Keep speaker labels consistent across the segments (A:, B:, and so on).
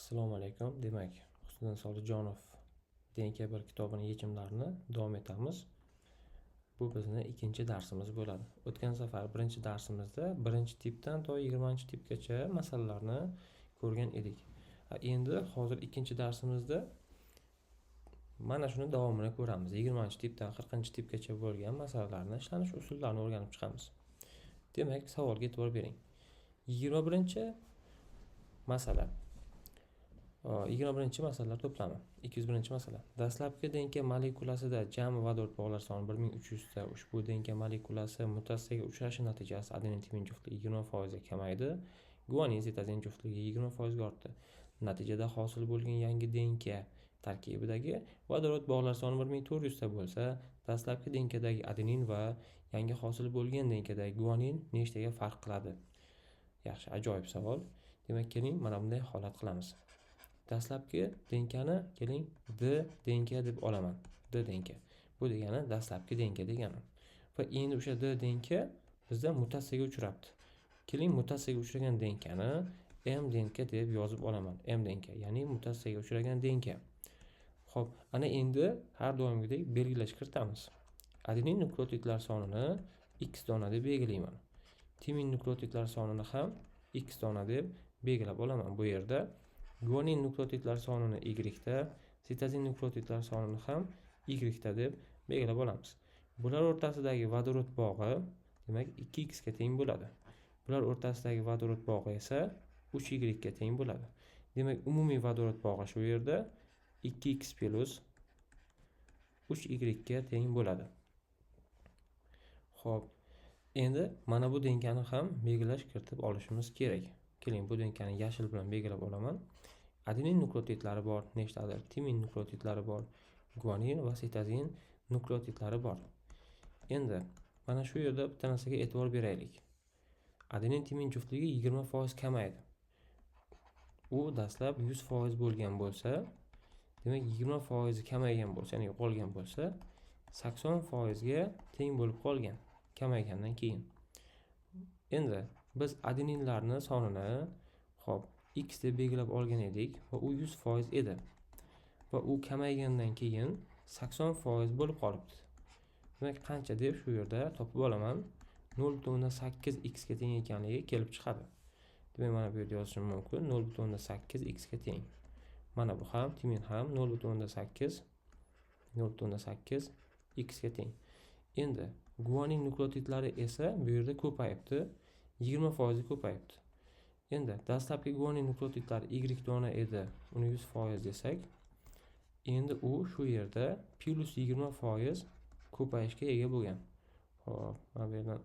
A: Assalomu alaykum. Demak, Husniddin Solijonov DNK 1 kitobining yechimlarini davom etamiz. Bu bizning ikkinchi darsimiz bo'ladi. O'tgan safar birinchi darsimizda birinchi tipdan to 20-tipgacha masalalarni ko'rgan edik. Endi hozir ikkinchi darsimizda mana shuni davomini ko'ramiz. 20-tipdan 40-tipgacha bo'lgan masalalarni ishlanish usullarini o'rganib chiqamiz. Demak, savolga e'tibor bering. 21-masala. 21-masalalar to'plami. 201-masala. Dastlabki DNK molekulasida jami vodorod bog'lar soni 1300 ta. Ushbu DNK molekulasi mutatsiyaga uchrashi natijasida adenin timin juftligi 20% ga kamaydi. Guanin sitozin juftligi 20% ga ortdi. Natijada hosil bo'lgan yangi DNK tarkibidagi vodorod bog'lar soni 1400 ta bo'lsa, dastlabki DNKdagi adenin va yangi hosil bo'lgan DNKdagi guanin nechtaga farq qiladi? Yaxshi, ajoyib savol. Demak, keling, mana bunday holat qilamiz. Dastlabki DNKni keling D DNK deb olaman. D DNK. Bu degani dastlabki DNK degani. Va endi o'sha D DNK bizda mutatsiyaga uchrabdi. Keling, mutatsiyaga uchragan DNKni M DNK deb yozib olaman. M DNK, ya'ni mutatsiyaga uchragan DNK. Xo'p, ana endi har doimgidek belgilash kiritamiz. Adenin nukleotidlar sonini X dona deb belgilayman. Timin nukleotidlar sonini ham X dona deb belgilab olaman. Bu yerda guanin nukleotidlar sonini Y da, sitozin nukleotidlar sonini ham Y da deb belgilab olamiz. Bular o'rtasidagi vodorod bog'i demak 2x ga teng bo'ladi. Bular o'rtasidagi vodorod bog'i esa 3y ga teng bo'ladi. Demak, umumiy vodorod bog'i shu yerda 2x plus 3y ga teng bo'ladi. Xo'p, endi mana bu DNKni ham belgilash kiritib olishimiz kerak. Keling, bu DNKni yashil bilan belgilab olaman. Adenin nukleotidlari bor, nechtadir? Timin nukleotidlari bor, guanin va sitozin nukleotidlari bor. Endi mana shu yerda bitta narsaga e'tibor beraylik. Adenin timin juftligi 20% kamaydi. U dastlab 100% bo'lgan bo'lsa, demak 20% kamaygan bo'lsa, ya'ni yo'qolgan bo'lsa, 80% ga teng bo'lib qolgan, kamaygandan keyin. Endi biz adeninlarning sonini X deb belgilab olgan edik va u 100% edi. Va u kamaygandan keyin 80% bo'lib qolibdi. Demak, qancha deb shu yerda topib olaman? 0.8 x ga teng ekanligi kelib chiqadi. Demak, mana bu yerda yozishim mumkin. 0.8 x ga teng. Mana bu ham, timin ham 0.8 x ga teng. Endi guanin nukleotidlari esa bu yerda ko'payibdi, 20% ko'payibdi. Endi dastlabki guanin nukleotidlari Y dona edi, uni 100% desak, endi u shu yerda plus 20% ko'payishga ega bo'lgan. Xo'p, mana bu yerdan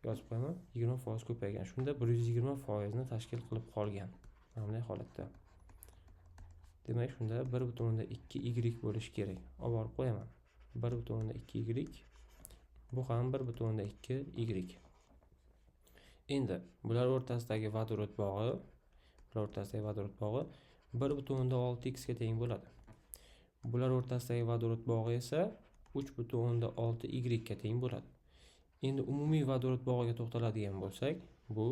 A: yozib qo'yaman, 20% ko'paygan. Shunda 120% ni tashkil qilib qolgan. Mana bunday holatda. Demak, shunda 1.2y bo'lish kerak. Olib borib qo'yaman. 1.2y. Bu ham 1.2y. Endi bular o'rtasidagi vodorod bog'i 1.6x ga teng bo'ladi. Bular o'rtasidagi vodorod bog'i esa 3.6y ga teng bo'ladi. Endi umumiy vodorod bog'iga to'xtaladigan bo'lsak, bu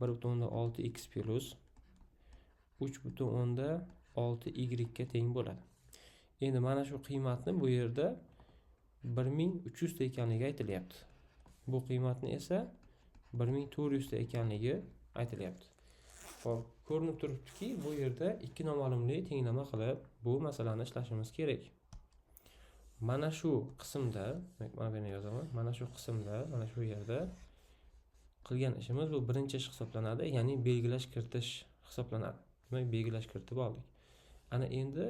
A: 1.6x plus 3.6y ga teng bo'ladi. Endi mana shu qiymatni bu yerda 1300 ta ekanligi aytilyapti. Bu qiymatni esa 1400 ta ekanligi aytilyapti. Xo'p, ko'rinib turibdiki, bu yerda ikki noma'lumni tenglama qilib bu masalani ishlashimiz kerak. Mana shu qismda, mana buni yozaman. Mana shu qismda, mana shu yerda qilgan ishimiz bu birinchi ish hisoblanadi, ya'ni belgilash kiritish hisoblanadi. Demak, belgilash kiritib oldik. Ana endi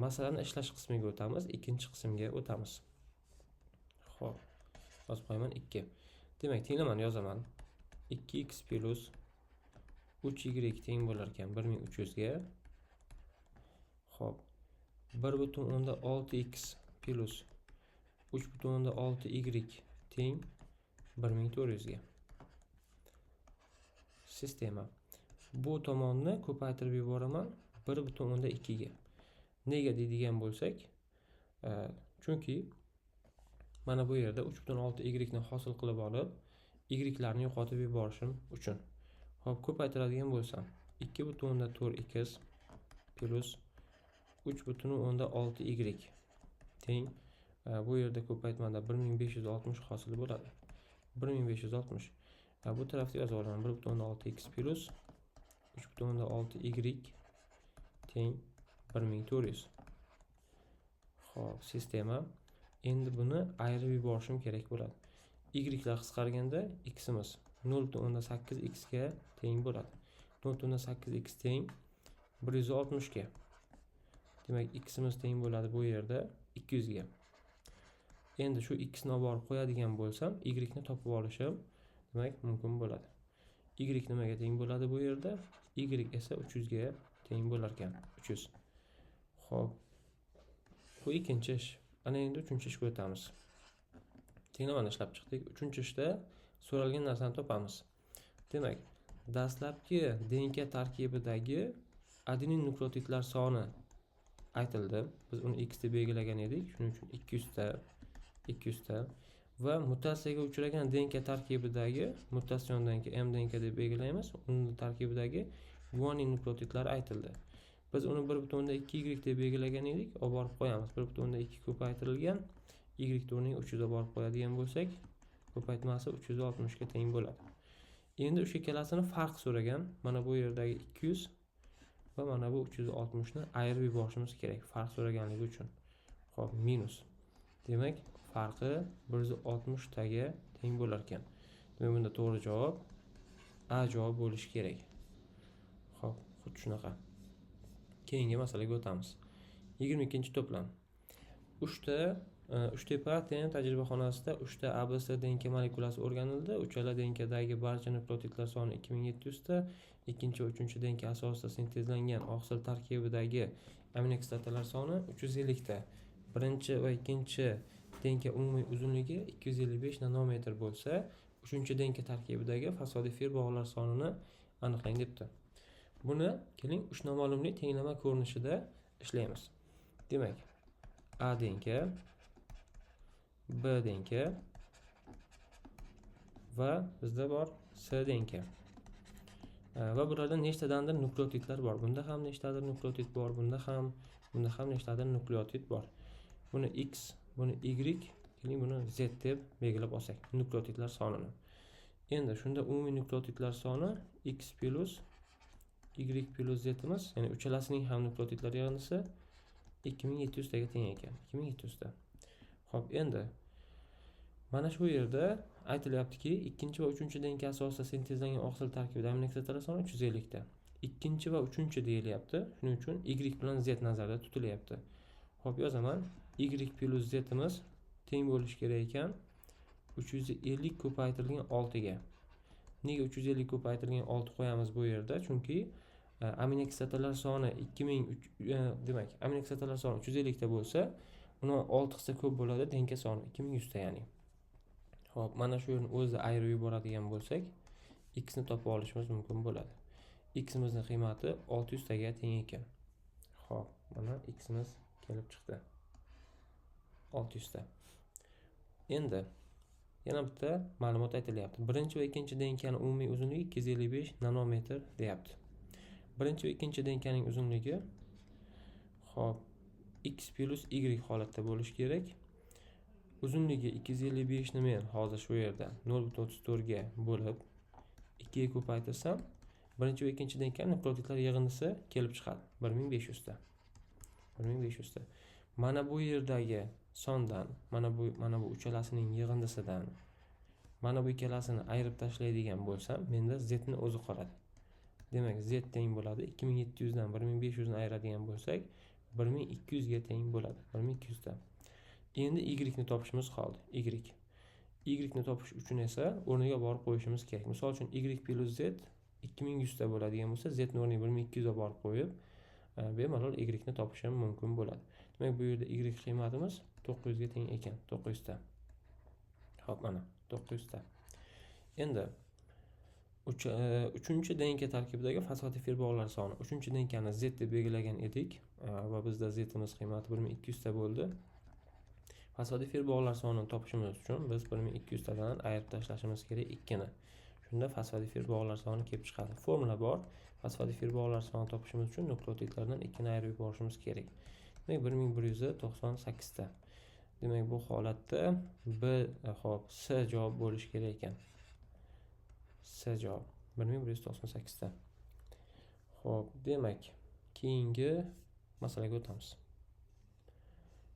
A: masalani ishlash qismiga o'tamiz, ikkinchi qismga o'tamiz. Xo'p, yozib qo'yaman 2. Demak, tenglamani yozaman. 2x plus 3y teng bo'lar ekan 1300 ga. Xo'p, 1.6x plus 3.6y teng 1400 ga. Sistema. Bu tomonni ko'paytirib yuboraman 1.2 ga. Nega deydigan bo'lsak, chunki mana bu yerda 3.6y ni hosil qilib olib, y larni yo'qotib yuborishim uchun. Xo'p, ko'paytiradigan bo'lsam, 2,4x plus 3,6y teng bu yerda ko'paytmada 1560 hosil bo'ladi. 1560. Bu tarafga yozib olaman. 1,6x plus 3,6y teng 1400. Xo'p, sistema. Endi buni ayirib yuborishim kerak bo'ladi. Y'lar qisqarganda x'imiz 0,8x ga teng bo'ladi. 0,8x teng 160 ga. Demak, x'imiz teng bo'ladi bu yerda 200 ga. Endi shu x ni olib borib qo'yadigan bo'lsam, y ni topib olishim demak mumkin bo'ladi. Y nimaga teng bo'ladi bu yerda? Y esa 300 ga teng bo'lar ekan. 300. Xo'p. Bu ikkinchi ish. Ana endi uchinchi ishga o'tamiz. Tenglamani ishlab chiqdik. Uchinchi ishda so'ralgan narsani topamiz. Demak, dastlabki DNK tarkibidagi adenin nukleotidlar soni aytildi. Biz uni x deb belgilagan edik. Shuning uchun 200 ta va mutatsiyaga uchragan DNK tarkibidagi mutatsiyondan keyin mDNK deb belgilaymiz. Uning tarkibidagi guanin nukleotidlari aytildi. Biz uni 1,2y deb belgilagan edik. Olib borib qo'yamiz. 1,2 ko'paytirilgan y o'rniga 300 olib borib qo'yadigan bo'lsak, ko'paytmasi 360 ga teng bo'ladi. Endi o'sha ikkalasini farq so'ragan. Mana bu yerdagi 200 va mana bu 360 ni ayirib yuborishimiz kerak, farq so'raganligi uchun. Xo'p, minus. Demak, farqi 160 taga teng bo'lar ekan. Demak, bunda to'g'ri javob A javob bo'lishi kerak. Xo'p, xuddi shunaqa. Keyingi masalaga o'tamiz. 22-to'plam. 3 tepa TN tajribaxonasida 3 ta ABC DNK molekulasi o'rganildi. Uchala DNKdagi barcha nukleotidlar soni 2700 ta. Ikkinchi va uchinchi DNK asosida sintezlangan oqsil tarkibidagi aminokislotalar soni 350 ta. Birinchi va ikkinchi DNK umumiy uzunligi 255 nanometr bo'lsa, uchinchi DNK tarkibidagi fosfodifir bog'lar sonini aniqlang debdi. Buni keling 3 noma'lumli tenglama ko'rinishida ishlaymiz. Demak, A DNK, B DNK va bizda bor C DNK. Va bularda nechtadandir nukleotidlar bor. Bunda ham nechtadir nukleotid bor, bunda ham nechtadir nukleotid bor. Buni X, buni Y, keling buni Z deb belgilab olsak, nukleotidlar sonini. Endi shunda umumiy nukleotidlar soni X plus Y plus Z imiz, ya'ni uchalasining ham nukleotidlar yig'indisi 2700 taga teng ekan. 2700 ta. Xo'p, endi mana shu yerda aytilyaptiki, ikkinchi va uchinchi DNK asosida sintezlangan oqsil tarkibida aminokislotalar soni 350 ta. Ikkinchi va uchinchi deyilyapti. Shuning uchun Y bilan Z nazarda tutilyapti. Xo'p, yozaman. Y plus Z imiz teng bo'lishi kerak ekan 350 ko'paytirilgan 6 ga. Nega 350 ko'paytirilgan 6 qo'yamiz bu yerda? Chunki aminokislotalar soni 2000 demak, aminokislotalar soni 350 ta bo'lsa, uni 6 qisa ko'p bo'ladi, DNK soni 2100 ta ya'ni. Xo'p, mana shu yerni o'zida ayirib yuboradigan bo'lsak, x ni topib olishimiz mumkin bo'ladi. X imizning qiymati 600 taga teng ekan. Xo'p, mana x imiz kelib chiqdi. 600 ta. Endi yana bitta ma'lumot aytilyapti. Birinchi va ikkinchi DNKning umumiy uzunligi 255 nanometr deyapti. Birinchi va ikkinchi DNKning uzunligi xo'p, X plus Y holatda bo'lishi kerak. Uzunligi 255 ni men hozir shu yerda 0,34 ga bo'lib 2 ga ko'paytirsam, birinchi va ikkinchi DNKning nukleotidlar yig'indisi kelib chiqadi. 1500 ta. 1500 ta. Mana bu yerdagi sondan, mana bu uchalasining yig'indisidan mana bu ikkalasini ayirib tashlaydigan bo'lsam, menda Z ni o'zi qoladi. Demak, Z teng bo'ladi 2700 dan 1500 ni ayiradigan bo'lsak, 1200 ga teng bo'ladi. 1200 ta. Endi Y ni topishimiz qoldi. Y ni topish uchun esa o'rniga borib qo'yishimiz kerak. Misol uchun Y plus Z 2100 ta bo'ladigan bo'lsa, Z ni o'rniga 1200 ga borib qo'yib, bemalol Y ni topishim mumkin bo'ladi. Demak, bu yerda Y qiymatimiz 900 ga teng ekan. 900 ta. Xo'p, mana 900 ta. Endi uchinchi DNK tarkibidagi fosfodifir bog'lar soni. Uchinchi DNKni Z deb belgilagan edik va bizda Z imiz qiymati 1200 ta bo'ldi. Fosfodifir bog'lar sonini topishimiz uchun biz 1200 tadan ayirib tashlashimiz kerak 2 ni. Shunda fosfodifil bog'lar soni kelib chiqadi. Formula bor. Fosfodifil bog'lar sonini topishimiz uchun nukleotidlardan 2 ni ayirib yuborishimiz kerak. Demak 1198 ta. Demak bu holatda S javob bo'lishi kerak ekan. S javob 1198 ta. Xo'p, demak keyingi masalaga o'tamiz.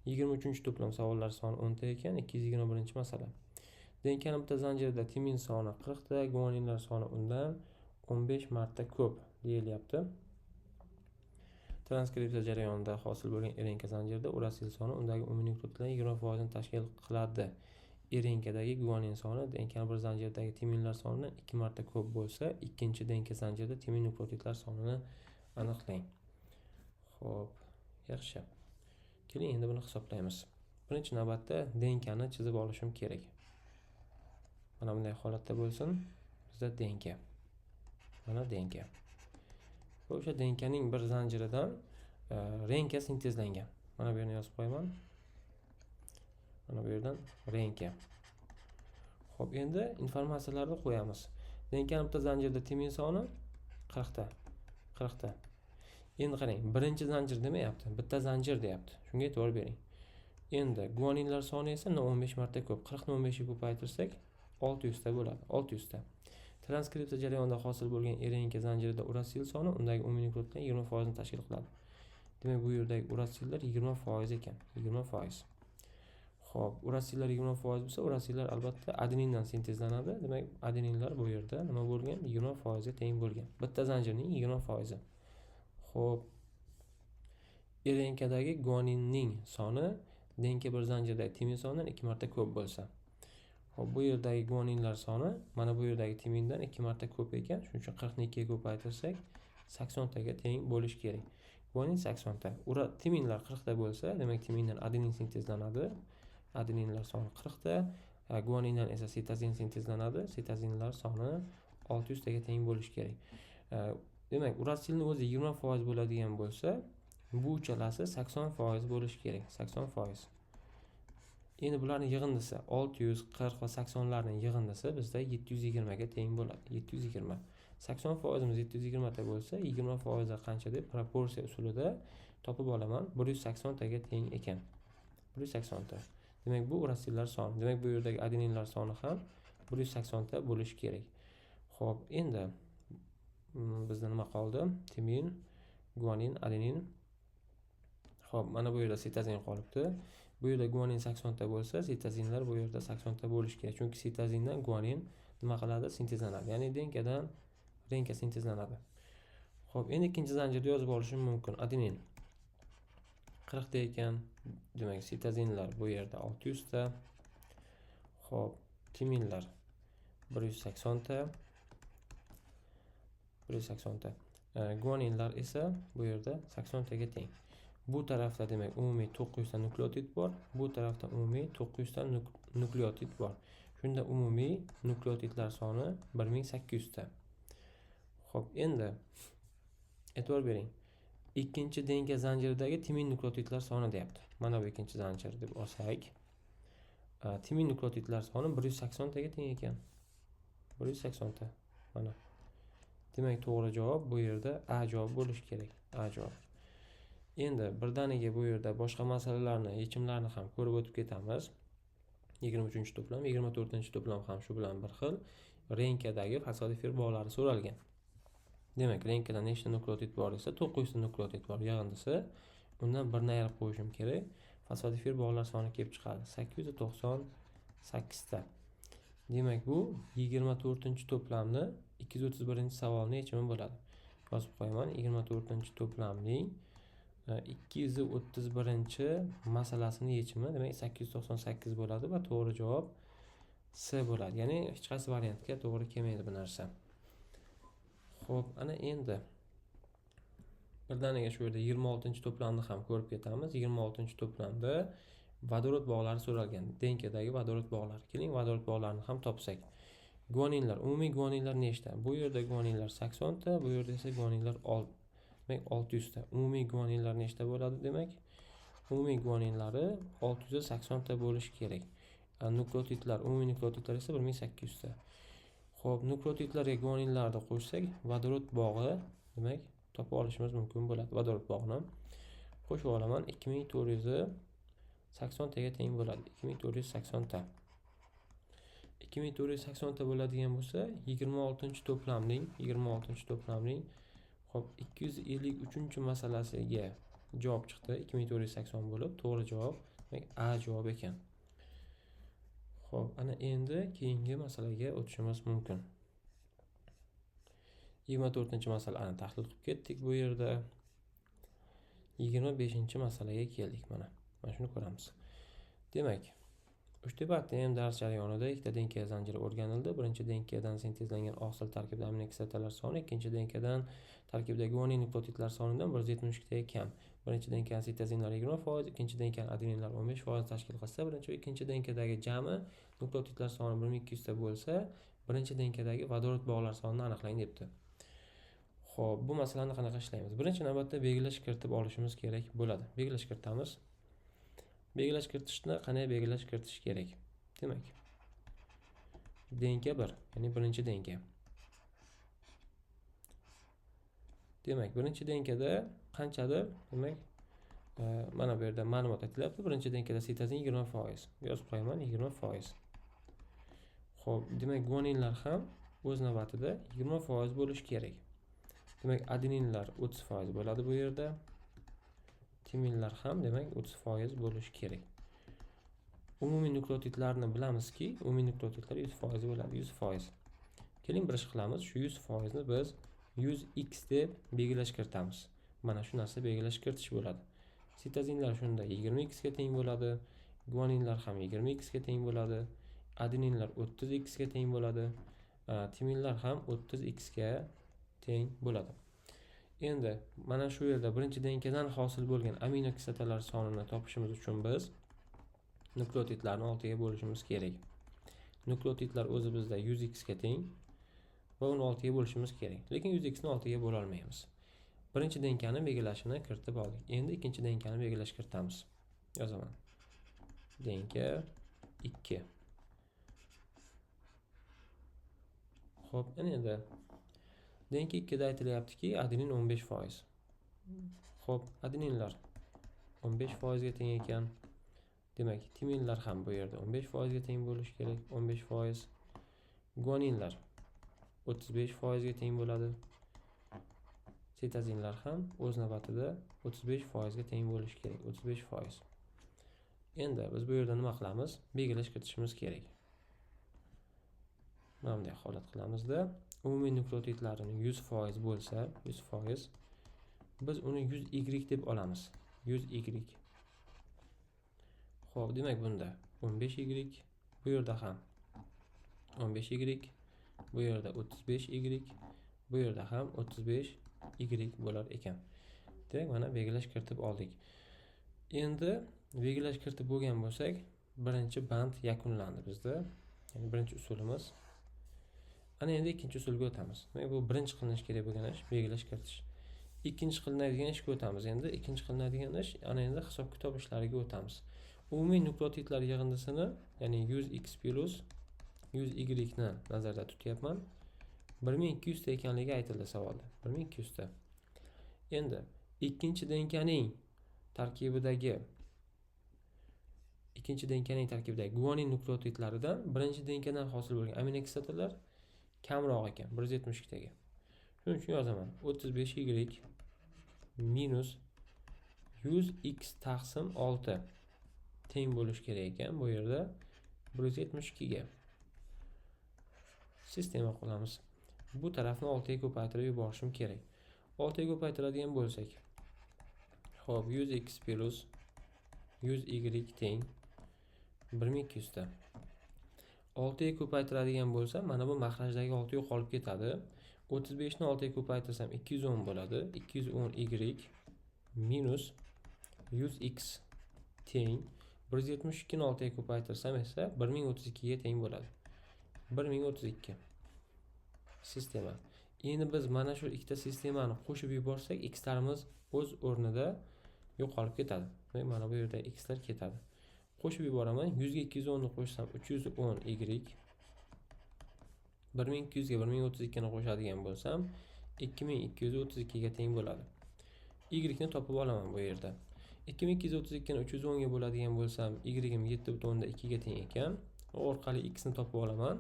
A: 23-to'plam savollar soni 10 ta ekan. 221-masala. Denkani bitta zanjirida timin soni 40 ta, guaninlar soni undan 15 marta ko'p deyilyapti. Transkripsiya jarayonida hosil bo'lgan RNK zanjirida urasil soni undagi umumiy nukleotidlarning 20% ni tashkil qiladi. RNKdagi guanin soni denkani bir zanjirdagi timinlar sonidan 2 marta ko'p bo'lsa, ikkinchi DNK zanjirida timin nukleotidlar sonini aniqlang. Xo'p, yaxshi. Keling endi buni hisoblaymiz. Birinchi navbatda DNKni chizib olishim kerak. Mana bunday holatda bo'lsin. Bizda DNK. Mana DNK. O'sha DNKning bir zanjiridan RNK sintezlangan. Mana bu yerni yozib qo'yaman. Mana bu yerdan RNK. Xo'p, endi informatsiyalarni qo'yamiz. DNKning bitta zanjirda timin soni 40 ta. 40 ta. Endi qarang, birinchi zanjir demayapti, bitta zanjir deyapti. Shunga e'tibor bering. Endi guaninlar soni esa 15 marta ko'p. 40 ni 15 ga ko'paytirsak 600 ta bo'ladi. 600 ta. Transkripsiya jarayonida hosil bo'lgan RNK zanjirida urasil soni undagi umumiy nukleotidlarning 20% ni tashkil qiladi. Demak, bu yerdagi urasillar 20% ekan. 20%. Xo'p, urasillar 20% bo'lsa, urasillar albatta adenindan sintezlanadi. Demak, adeninlar bu yerda nima bo'lgan? 20% ga teng bo'lgan. Bitta zanjirning 20%. Xo'p, RNKdagi guaninning soni DNK bir zanjirdagi timin sonidan 2 marta ko'p bo'lsa. Xo'p, bu yerdagi guaninlar soni mana bu yerdagi timindan 2 marta ko'p ekan. Shuning uchun 40 ni 2 ga ko'paytirsak 80 taga teng bo'lish kerak. Guanin 80 ta. Timinlar 40 ta bo'lsa, demak timindan adenin sintezlanadi. Adeninlar soni 40 ta. Guanindan esa sitozin sintezlanadi. Sitozinlar soni 600 taga teng bo'lish kerak. Demak, urasilning o'zi 20% bo'ladigan bo'lsa, bu uchalasi 80% bo'lishi kerak. 80%. Endi bularning yig'indisi 640 va 80 larning yig'indisi bizda 720 ga teng bo'ladi. 720. 80% imiz 720 ta bo'lsa, 20% qancha deb proporsiya usulida topib olaman. 180 taga teng ekan. 180 ta. Demak, bu urasillar soni. Demak, bu yerdagi adeninlar soni ham 180 ta bo'lishi kerak. Xo'p, endi bizda nima qoldi? Timin, guanin, adenin. Xo'p, mana bu yerda sitozin qolibdi. Bu yerda guanin 80 ta bo'lsa, sitozinlar bu yerda 80 ta bo'lishi kerak. Chunki sitozindan guanin nima qiladi? Sintezlanadi. Ya'ni DNKdan RNK sintezlanadi. Xo'p, endi ikkinchi zanjirda yozib olishim mumkin. Adenin 40 ta ekan. Demak, sitozinlar bu yerda 600 ta. Xo'p, timinlar 180 ta. 180 ta. Guaninlar esa bu yerda 80 taga teng. Bu tarafda demak umumiy 900 ta nukleotid bor, bu tarafda umumiy 900 ta nukleotid bor. Shunda umumiy nukleotidlar soni 1800 ta. Xo'p, endi e'tibor bering. Ikkinchi DNK zanjiridagi timin nukleotidlar soni deyapti. Mana bu ikkinchi zanjir deb olsak, timin nukleotidlar soni 180 taga teng ekan. 180 ta. Mana. Demak, to'g'ri javob bu yerda A javob bo'lishi kerak. A javob. Endi birdaniga bu yerda boshqa masalalarni, yechimlarni ham ko'rib o'tib ketamiz. 23-to'plam, 24-to'plam ham shu bilan bir xil. RNKdagi fosfodifil bog'lari so'ralgan. Demak, RNKda nechta nukleotid bor desa, 900 ta nukleotid bor yig'indisi. Undan birini ayirib qo'yishim kerak. Fosfodifil bog'lar soni kelib chiqadi. 898 ta. Demak, bu 24-to'plamni 231-savolning yechimi bo'ladi. Yozib qo'yaman. 24-to'plamning 231-masalasini yechimi, demak 898 bo'ladi va to'g'ri javob C bo'ladi. Ya'ni hech qaysi variantga to'g'ri kelmaydi bu narsa. Xo'p, ana endi birdaniga shu yerda 26-to'plamni ham ko'rib ketamiz. 26-to'plamda vodorod bog'lari so'ralgan. DNKdagi vodorod bog'lari. Keling, vodorod bog'larini ham topsak. Guaninlar, umumiy guaninlar nechta? Bu yerda guaninlar 80 ta, bu yerda esa guaninlar 600 ta. Umumiy guaninlar nechta bo'ladi demak? Umumiy guaninlari 680 ta bo'lishi kerak. Nukleotidlar, umumiy nukleotidlar esa 1800 ta. Xo'p, nukleotidlarga guaninlarni qo'shsak, vodorod bog'i, demak, topib olishimiz mumkin bo'ladi. Vodorod bog'ini qo'shib olaman. 2480 taga teng bo'ladi. 2480 ta. 2480 ta bo'ladigan bo'lsa, 26-to'plamning xo'p 253-masalasiga javob chiqdi. 2480 bo'lib, to'g'ri javob demak A javob ekan. Xo'p, ana endi keyingi masalaga o'tishimiz mumkin. 24-masalani tahlil qilib ketdik bu yerda. 25-masalaga keldik mana. Mana shuni ko'ramiz. Demak, uchtepa ATM dars jarayonida ikkita DNK zanjiri o'rganildi. Birinchi DNKdan sintezlangan oqsil tarkibida aminokislotalar soni, ikkinchi DNKdan tarkibdagi guanin nukleotidlar sonidan 172 taga kam. Birinchi DNKning sitozinlari 20%, ikkinchi DNKning adeninlar 15% tashkil qilsa, birinchi va ikkinchi DNKdagi jami nukleotidlar soni 1200 ta bo'lsa, birinchi DNKdagi vodorod bog'lar sonini aniqlang debdi. Xo'p, bu masalani qanaqa ishlaymiz? Birinchi navbatda belgilash kiritib olishimiz kerak bo'ladi. Belgilash kiritamiz. Belgilash kiritishni qanday belgilash kiritish kerak? Demak, DNK 1, ya'ni birinchi DNK. Demak, birinchi DNKda qanchadir, demak, mana bu yerda ma'lumot aytilyapti. Birinchi DNKda sitozin 20%. Yozib qo'yaman, 20%. Xo'p, demak, guaninlar ham o'z navbatida 20% bo'lishi kerak. Demak, adeninlar 30% bo'ladi bu yerda. Timinlar ham demak 30% bo'lishi kerak. Umumiy nukleotidlarni bilamizki, umumiy nukleotidlar 100% bo'ladi, 100%. Keling bir ish qilamiz. Shu 100% ni biz 100x deb belgilash kiritamiz. Mana shu narsa belgilash kiritish bo'ladi. Sitozinlar shunda 20x ga teng bo'ladi, guaninlar ham 20x ga teng bo'ladi, adeninlar 30x ga teng bo'ladi, timinlar ham 30x ga teng bo'ladi. Endi mana shu yerda birinchi DNKdan hosil bo'lgan aminokislotalar sonini topishimiz uchun biz nukleotidlarni 6 ga bo'lishimiz kerak. Nukleotidlar o'zi bizda 100x ga teng va uni 6 ga bo'lishimiz kerak. Lekin 100x ni 6 ga bo'la olmaymiz. Birinchi DNKni belgilashini kiritib oldik. Endi ikkinchi DNKni belgilash kiritamiz. Yozaman. DNK 2. Xo'p, endi DNK 2 da aytilyaptiki, adenin 15%. Xo'p, adeninlar 15% ga teng ekan. Demak, timinlar ham bu yerda 15% ga teng bo'lishi kerak, 15%. Guaninlar 35% ga teng bo'ladi. Sitozinlar ham o'z navbatida 35% ga teng bo'lishi kerak, 35%. Endi biz bu yerda nima qilamiz? Belgilash kiritishimiz kerak. Mana bunday holat qilamizda, umumiy nukleotidlarining 100% bo'lsa, 100%, biz uni 100y deb olamiz. 100y. Xo'p, demak bunda 15y, bu yerda ham 15y, bu yerda 35y, bu yerda ham 35y bo'lar ekan. Demak, mana belgilash kiritib oldik. Endi belgilash kiritib bo'lgan bo'lsak, birinchi band yakunlandi bizda. Ya'ni birinchi usulimiz. Ana endi ikkinchi usulga o'tamiz. Demak, bu birinchi qilinish kerak bo'lgan ish belgilash kiritish. Ikkinchi qilinadigan ishga o'tamiz. Endi ikkinchi qilinadigan ish ana endi hisob-kitob ishlariga o'tamiz. Umumiy nukleotidlar yig'indisini, ya'ni 100x plus 100y ni nazarda tutyapman. 1200 ta ekanligi aytildi savolda. 1200 ta. Endi ikkinchi DNKning tarkibidagi guanin nukleotidlaridan birinchi DNKdan hosil bo'lgan aminokislotalar kamroq ekan, 172 taga. Shuning uchun yozaman. 35y minus 100x taqsim 6 teng bo'lishi kerak ekan bu yerda 172 ga. Sistema qilamiz. Bu tarafni 6 ga ko'paytirib yuborishim kerak. 6 ga ko'paytiradigan bo'lsak, xo'p, 100x plus 100y teng 1200 ta. 6 ga ko'paytiradigan bo'lsa, mana bu maxrajdagi 6 yo'qolib ketadi. 35 ni 6 ga ko'paytirsam 210 bo'ladi. 210y minus 100x teng 172 ni 6 ga ko'paytirsam esa 1032 ga teng bo'ladi. 1032. Sistema. Endi biz mana shu ikkita sistemani qo'shib yuborsak, x larimiz o'z o'rnida yo'qolib ketadi. Demak, mana bu yerda x lar ketadi. Qo'shib yuboraman. 100 ga 210 ni qo'shsam 310y 1200 ga 1032 ni qo'shadigan bo'lsam 2232 ga teng bo'ladi. Y ni topib olaman bu yerda. 2232 ni 310 ga bo'ladigan bo'lsam y im 7.2 ga teng ekan. Orqali x ni topib olaman.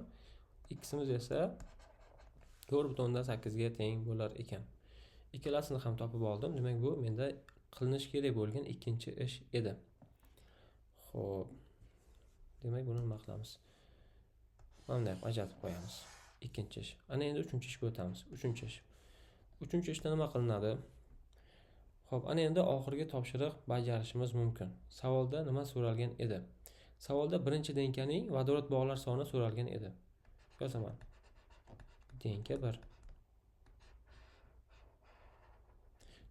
A: X imiz esa 4.8 ga teng bo'lar ekan. Ikkalasini ham topib oldim. Demak, bu menda qilinish kerak bo'lgan ikkinchi ish edi. Xo'p. Demak, buni nima qilamiz? Mana deb ajratib qo'yamiz. Ikkinchi ish. Ana endi uchinchi ishga o'tamiz. Uchinchi ish. Uchinchi ishda nima qilinadi? Xo'p, ana endi oxirgi topshiriq bajarishimiz mumkin. Savolda nima so'ralgan edi? Savolda birinchi denkaning vodorod bog'lar soni so'ralgan edi. Yozaman. Denka 1.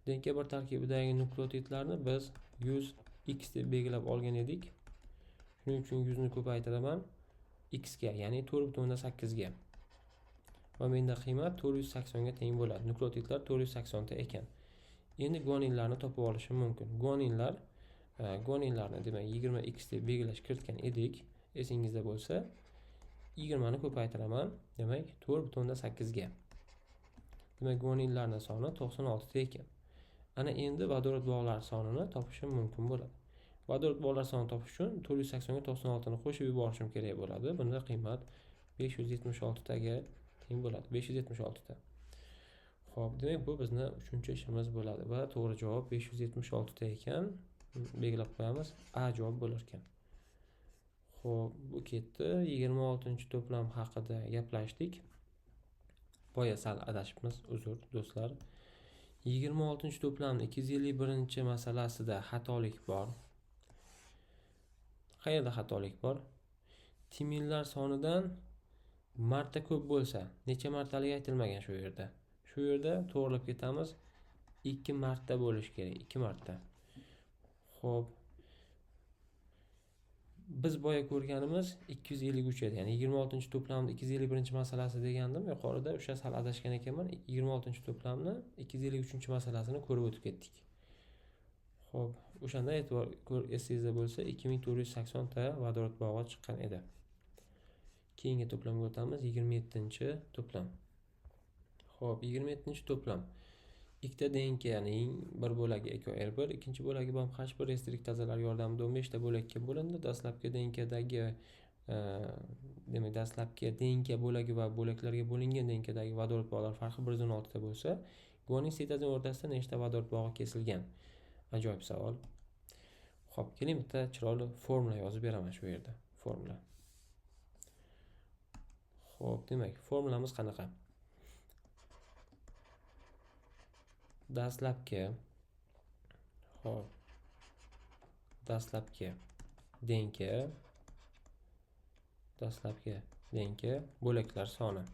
A: Denka 1 tarkibidagi nukleotidlarni biz 100x deb belgilab olgan edik. Shuning uchun 100 ni ko'paytiraman x ga, ya'ni 4.8 ga. Va menda qiymat 480 ga teng bo'ladi. Nukleotidlar 480 ta ekan. Endi guaninlarni topib olishim mumkin. Guaninlarni demak 20x deb belgilash kiritgan edik. Esingizda bo'lsa, 20 ni ko'paytiraman, demak 4.8 ga. Demak, guaninlarning soni 96 ta ekan. Ana endi vodorod bog'lari sonini topishim mumkin bo'ladi. Vodorod bog'lar sonini topish uchun 480 ga 96 ni qo'shib yuborishim kerak bo'ladi. Bunda qiymat 576 taga teng bo'ladi. 576 ta. Xo'p, demak bu bizning uchinchi ishimiz bo'ladi va to'g'ri javob 576 ta ekan. Belgilab qo'yamiz. A javob bo'lar ekan. Xo'p, bu ketdi. 26-to'plam haqida gaplashdik. Boya sal adashibmiz, uzr do'stlar. 26-to'plamning 251-masalasida xatolik bor. Qayerda xatolik bor? Timinlar sonidan marta ko'p bo'lsa, necha martaligi aytilmagan shu yerda. Shu yerda to'g'rilab ketamiz. 2 marta bo'lish kerak, 2 marta. Xo'p. Biz boya ko'rganimiz 253 edi. Ya'ni 26-to'plamning 251-masalasi degandim. Yuqorida o'sha sal adashgan ekanman. 26-to'plamning 253-masalasini ko'rib o'tib ketdik. Xo'p, o'shanda e'tibor esingizda bo'lsa 2480 ta vodorod bog'i chiqqan edi. Keyingi to'plamga o'tamiz. 27-to'plam. Xo'p, 27-to'plam. Ikkita denkaning bir bo'lagi EKR1, ikkinchi bo'lagi BAMH1 restriktazalar yordamida 15 ta bo'lakka bo'lindi. Dastlabki denkadagi demak dastlabki denka bo'lagi va bo'laklarga bo'lingan denkadagi vodorod bog'lar farqi 116 ta bo'lsa, guanin sitazin o'rtasida nechta vodorod bog'i kesilgan? Ajoyib savol. Xo'p, keling bitta chiroyli formula yozib beraman shu yerda. Formula. Xo'p, demak, formulamiz qanaqa? Dastlabki denka bo'laklar soni.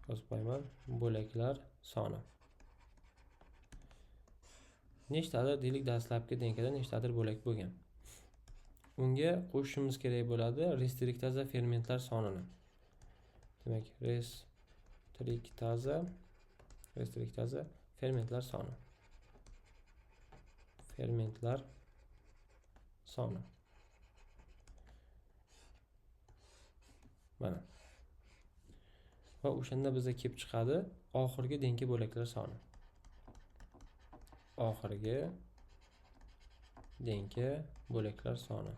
A: Yozib qo'yaman. Bo'laklar soni. Nechtadir deylik, dastlabki denkada nechtadir bo'lak bo'lgan. Unga qo'shishimiz kerak bo'ladi restriktaza fermentlar sonini. Demak, restriktaza fermentlar soni. Mana. Va o'shanda bizga kelib chiqadi oxirgi denka bo'laklar soni. Oxirgi denka bo'laklar soni.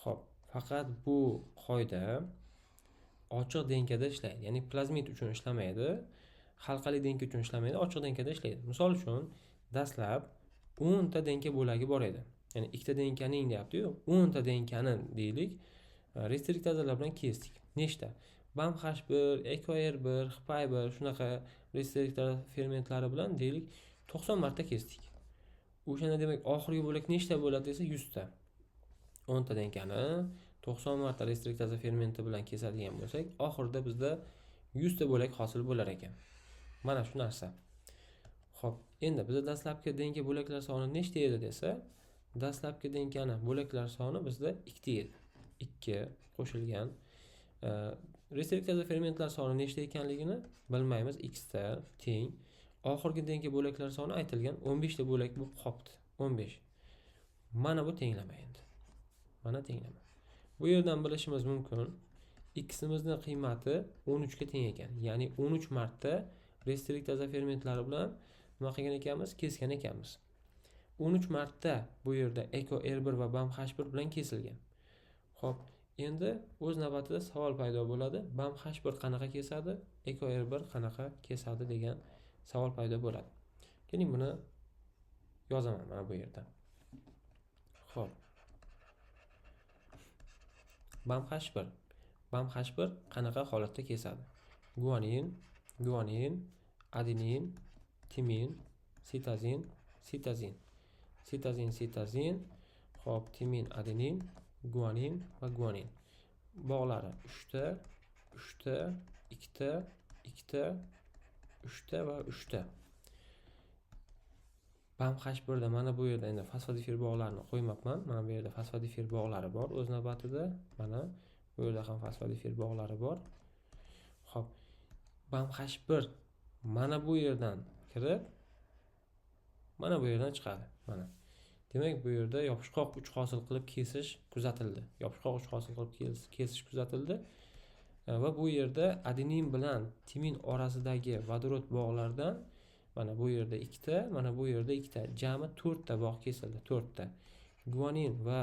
A: Xo'p, faqat bu qoida ochiq denkada ishlaydi. Ya'ni plazmid uchun ishlamaydi, halqali denka uchun ishlamaydi, ochiq denkada ishlaydi. Misol uchun, dastlab 10 ta denka bo'lagi bor edi. Ya'ni ikkita denkaning deyapti-yu, 10 ta denkani deylik, restriktazalar bilan kesdik. Nechta? BAMH1, EKR1, HPI1 shunaqa restriktaza fermentlari bilan deylik 90 marta kesdik. O'shanda demak oxirgi bo'lak nechta bo'ladi desa 100 ta. 10 ta denkani 90 marta restriktaza fermenti bilan kesadigan bo'lsak, oxirida bizda 100 ta bo'lak hosil bo'lar ekan. Mana shu narsa. Xo'p, endi bizda dastlabki denka bo'laklar soni nechta edi desa, dastlabki denkani bo'laklar soni bizda 2 ta edi. 2 qo'shilgan restriktaza fermentlar soni nechta ekanligini bilmaymiz. X ta teng oxirgi denka bo'laklar soni aytilgan 15 ta bo'lak bo'lib qolibdi. 15. Mana bu tenglama endi. Mana tenglama. Bu yerdan bilishimiz mumkin. X'imizning qiymati 13 ga teng ekan. Ya'ni 13 marta restriktaz fermentlari bilan nima qilgan ekanmiz? Kesgan ekanmiz. 13 marta bu yerda Eco R1 va BAM H1 bilan kesilgan. Xo'p, endi o'z navbatida savol paydo bo'ladi. BAM H1 qanaqa kesadi? Eco R1 qanaqa kesadi degan savol paydo bo'ladi. Keling buni yozaman mana bu yerda. Xo'p. BAM H1. BAM H1 qanaqa holatda kesadi? Guanin, guanin, adenin, timin, sitazin, sitazin. Sitazin, sitazin, hop, timin, adenin, guanin va guanin. Bog'lari 3 ta, 3 ta, 2 ta, 2 ta, 3 ta va 3 ta. BAM H1 da mana bu yerda endi fosfodifir bog'larini qo'ymabman. Mana bu yerda fosfodifir bog'lari bor o'z navbatida. Mana bu yerda ham fosfodifir bog'lari bor. Xo'p. BAM H1 mana bu yerdan kirib, mana bu yerdan chiqadi. Mana. Demak, bu yerda yopishqoq uch hosil qilib kesish kuzatildi. Yopishqoq uch hosil qilib kesish kuzatildi. Va bu yerda adenin bilan timin orasidagi vodorod bog'lardan mana bu yerda 2 ta, mana bu yerda 2 ta, jami 4 ta bog' kesildi, 4 ta. Guanin va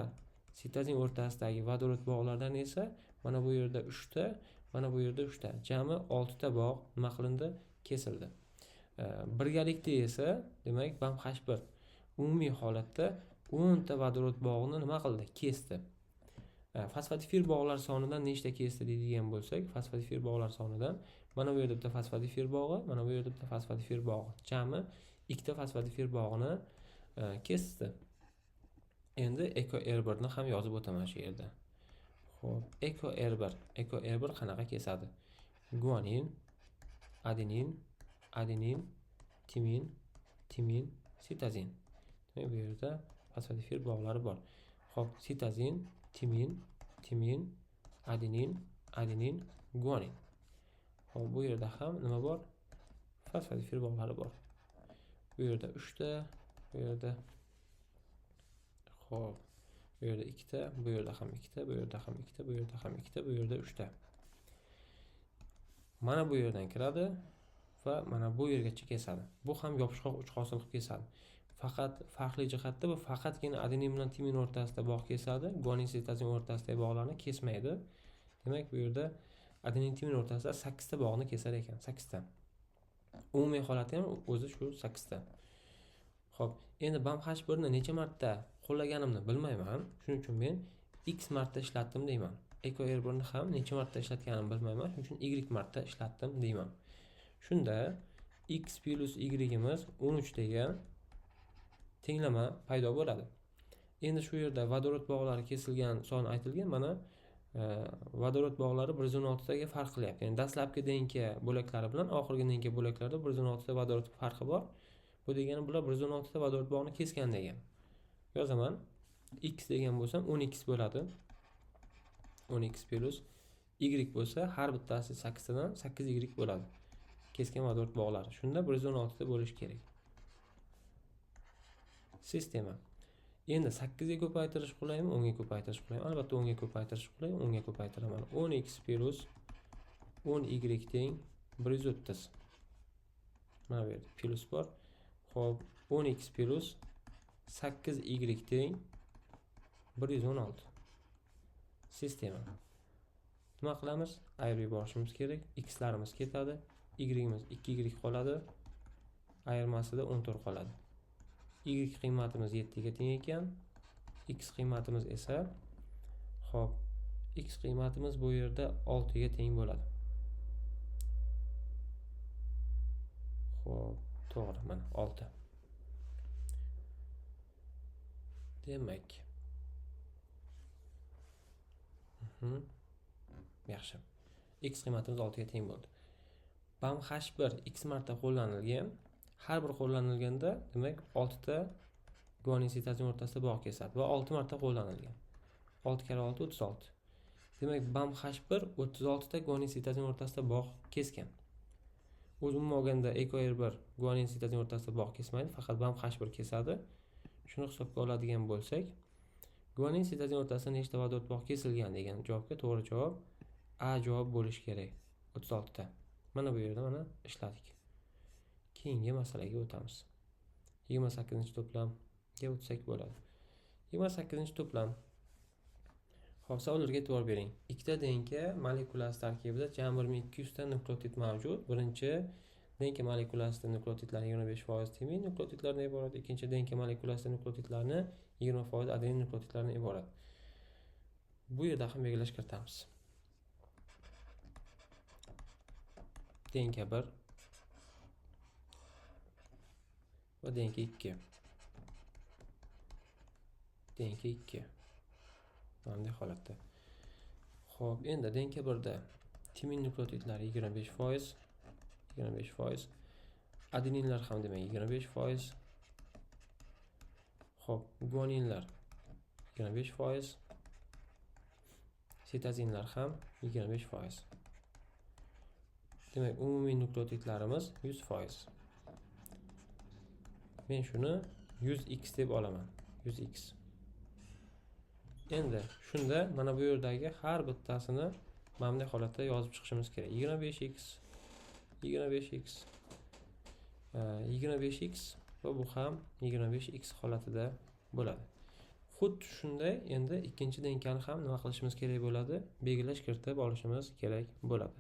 A: sitazin o'rtasidagi vodorod bog'lardan esa mana bu yerda 3 ta, mana bu yerda 3 ta, jami 6 ta bog' nima qilindi? Kesildi. Birgalikda esa, demak, BAM H1 umumiy holatda 10 ta vodorod bog'ini nima qildi? Kesdi. Fosfodifir bog'lar sonidan nechta kesdi deydigan bo'lsak, fosfodifir bog'lar sonidan mana bu yerda bitta fosfodifir bog'i, mana bu yerda bitta fosfodifir bog'i. Jami 2 ta fosfodifir bog'ini kesdi. Endi Eco R1 ni ham yozib o'taman shu yerda. Xo'p, Eco R1. Eco R1 qanaqa kesadi? Guanin, adenin, adenin, timin, timin, sitazin. Bu yerda fosfodifir bog'lari bor. Xo'p, sitazin, timin, timin, adenin, adenin, guanin. Xo'p, bu yerda ham nima bor? Fosfodifir bog'lari bor. Bu yerda 3 ta, bu yerda xo'p, bu yerda 2 ta, bu yerda ham 2 ta, bu yerda ham 2 ta, bu yerda ham 2 ta, bu yerda 3 ta. Mana bu yerdan kiradi va mana bu yergacha kesadi. Bu ham yopishqoq uch hosil qilib kesadi. Faqat farqli jihatda bu faqatgina adenin bilan timin o'rtasida bog' kesadi, guanin sitazin o'rtasidagi bog'larni kesmaydi. Demak, bu yerda adenin timin o'rtasida 8 ta bog'ni kesar ekan, 8 ta. Umumiy holati ham o'zi shu 8 ta. Xo'p, endi BAM H1 ni necha marta qo'llaganimni bilmayman. Shuning uchun men X marta ishlatdim deyman. Eco R1 ni ham necha marta ishlatganimni bilmayman. Shuning uchun Y marta ishlatdim deyman. Shunda X plus Y imiz 13 degan tenglama paydo bo'ladi. Endi shu yerda vodorod bog'lari kesilgan son aytilgan. Mana vodorod bog'lari 116 taga farq qilyapti. Ya'ni dastlabki denka bo'laklari bilan oxirgi denka bo'laklarda 116 ta vodorod farqi bor. Bu degani bular 116 ta vodorod bog'ni kesgan degan. Yozaman. X degan bo'lsam 10x bo'ladi. 10x plus Y bo'lsa har bittasi 8 tadan 8y bo'ladi. Kesgan vodorod bog'lari. Shunda 116 ta bo'lishi kerak. Sistema. Endi 8 ga ko'paytirish qilaymi, 10 ga ko'paytirish qilaymi? Albatta 10 ga ko'paytirish qilay, 10 ga ko'paytiraman. 10x plus 10y teng 130. Mana bu yerda plus bor. Xo'p, 10x plus 8y teng 116. Sistema. Nima qilamiz? Ayirib yuborishimiz kerak. X larimiz ketadi, y'imiz 2y qoladi. Ayirmasida 14 qoladi. Y qiymatimiz 7 ga teng ekan. X qiymatimiz esa xo'p, X qiymatimiz bu yerda 6 ga teng bo'ladi. Xo'p, to'g'ri, mana 6. Demak. Yaxshi. X qiymatimiz 6 ga teng bo'ldi. BAM H1 X marta qo'llanilgan. Har bir qo'llanilganda, demak, 6 ta guanin sitazin o'rtasida bog' kesadi va 6 marta qo'llanilgan. 6 kare 6 36. Demak, BAM H1 36 ta guanin sitazin o'rtasida bog' kesgan. O'z umuman olganda Eco R1 guanin sitazin o'rtasida bog' kesmaydi, faqat BAM H1 kesadi. shuni hisobga oladigan bo'lsak, guanin sitozin o'rtasida nechta vodorod bog' kesilgan degan javobga to'g'ri javob A javob bo'lishi kerak. 36 ta. Mana bu yerda mana ishladik. Keyingi masalaga o'tamiz. 28-to'plamga o'tsak bo'ladi. 28-to'plam. Xo'p, savollarga e'tibor bering. Ikkita DNK molekulasi tarkibida jami 1200 ta nukleotid mavjud. Birinchi DNK molekulasida nukleotidlar 25% timin nukleotidlardan iborat. Ikkinchi DNK molekulasida nukleotidlarni 20% adenin nukleotidlardan iborat. Bu yerda ham belgilash kiritamiz. DNK 1 va DNK 2. DNK 2. Bunday holatda. Xo'p, endi DNK 1da timin nukleotidlari 25%, 25%. Adeninlar ham demak 25%. Xo'p, guaninlar 25%. Sitozinlar ham 25%. Demak, umumiy nukleotidlarimiz 100%. Men shuni 100x deb olaman. 100x. Endi shunda mana bu yerdagi har bittasini mana bunday holatda yozib chiqishimiz kerak. 25x 25x 25x va bu ham 25x holatida bo'ladi. Xuddi shunday endi ikkinchi DNKni ham nima qilishimiz kerak bo'ladi? Belgilash kiritib olishimiz kerak bo'ladi.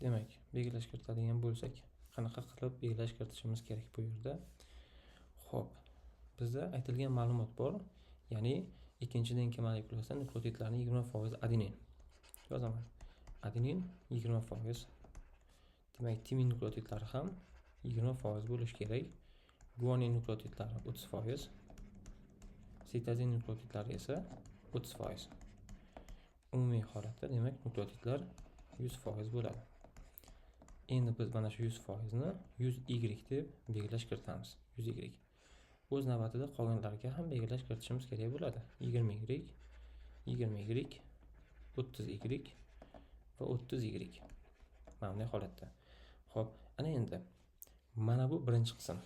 A: Demak, belgilash kiritadigan bo'lsak, qanaqa qilib belgilash kiritishimiz kerak bu yerda? Xo'p, bizda aytilgan ma'lumot bor. Ya'ni ikkinchi DNK molekulasida nukleotidlarning 20% adenin. Yozaman. Adenin 20%. Demak, timin nukleotidlari ham 20% bo'lishi kerak. Guanin nukleotidlari 30%. Sitozin nukleotidlari esa 30%. Umumiy holatda demak nukleotidlar 100% bo'ladi. Endi biz mana shu 100% ni 100y deb belgilash kiritamiz. 100y. O'z navbatida qolganlarga ham belgilash kiritishimiz kerak bo'ladi. 20y, 20y, 30y va 30y. Mana bunday holatda. Xo'p, ana endi mana bu birinchi qism.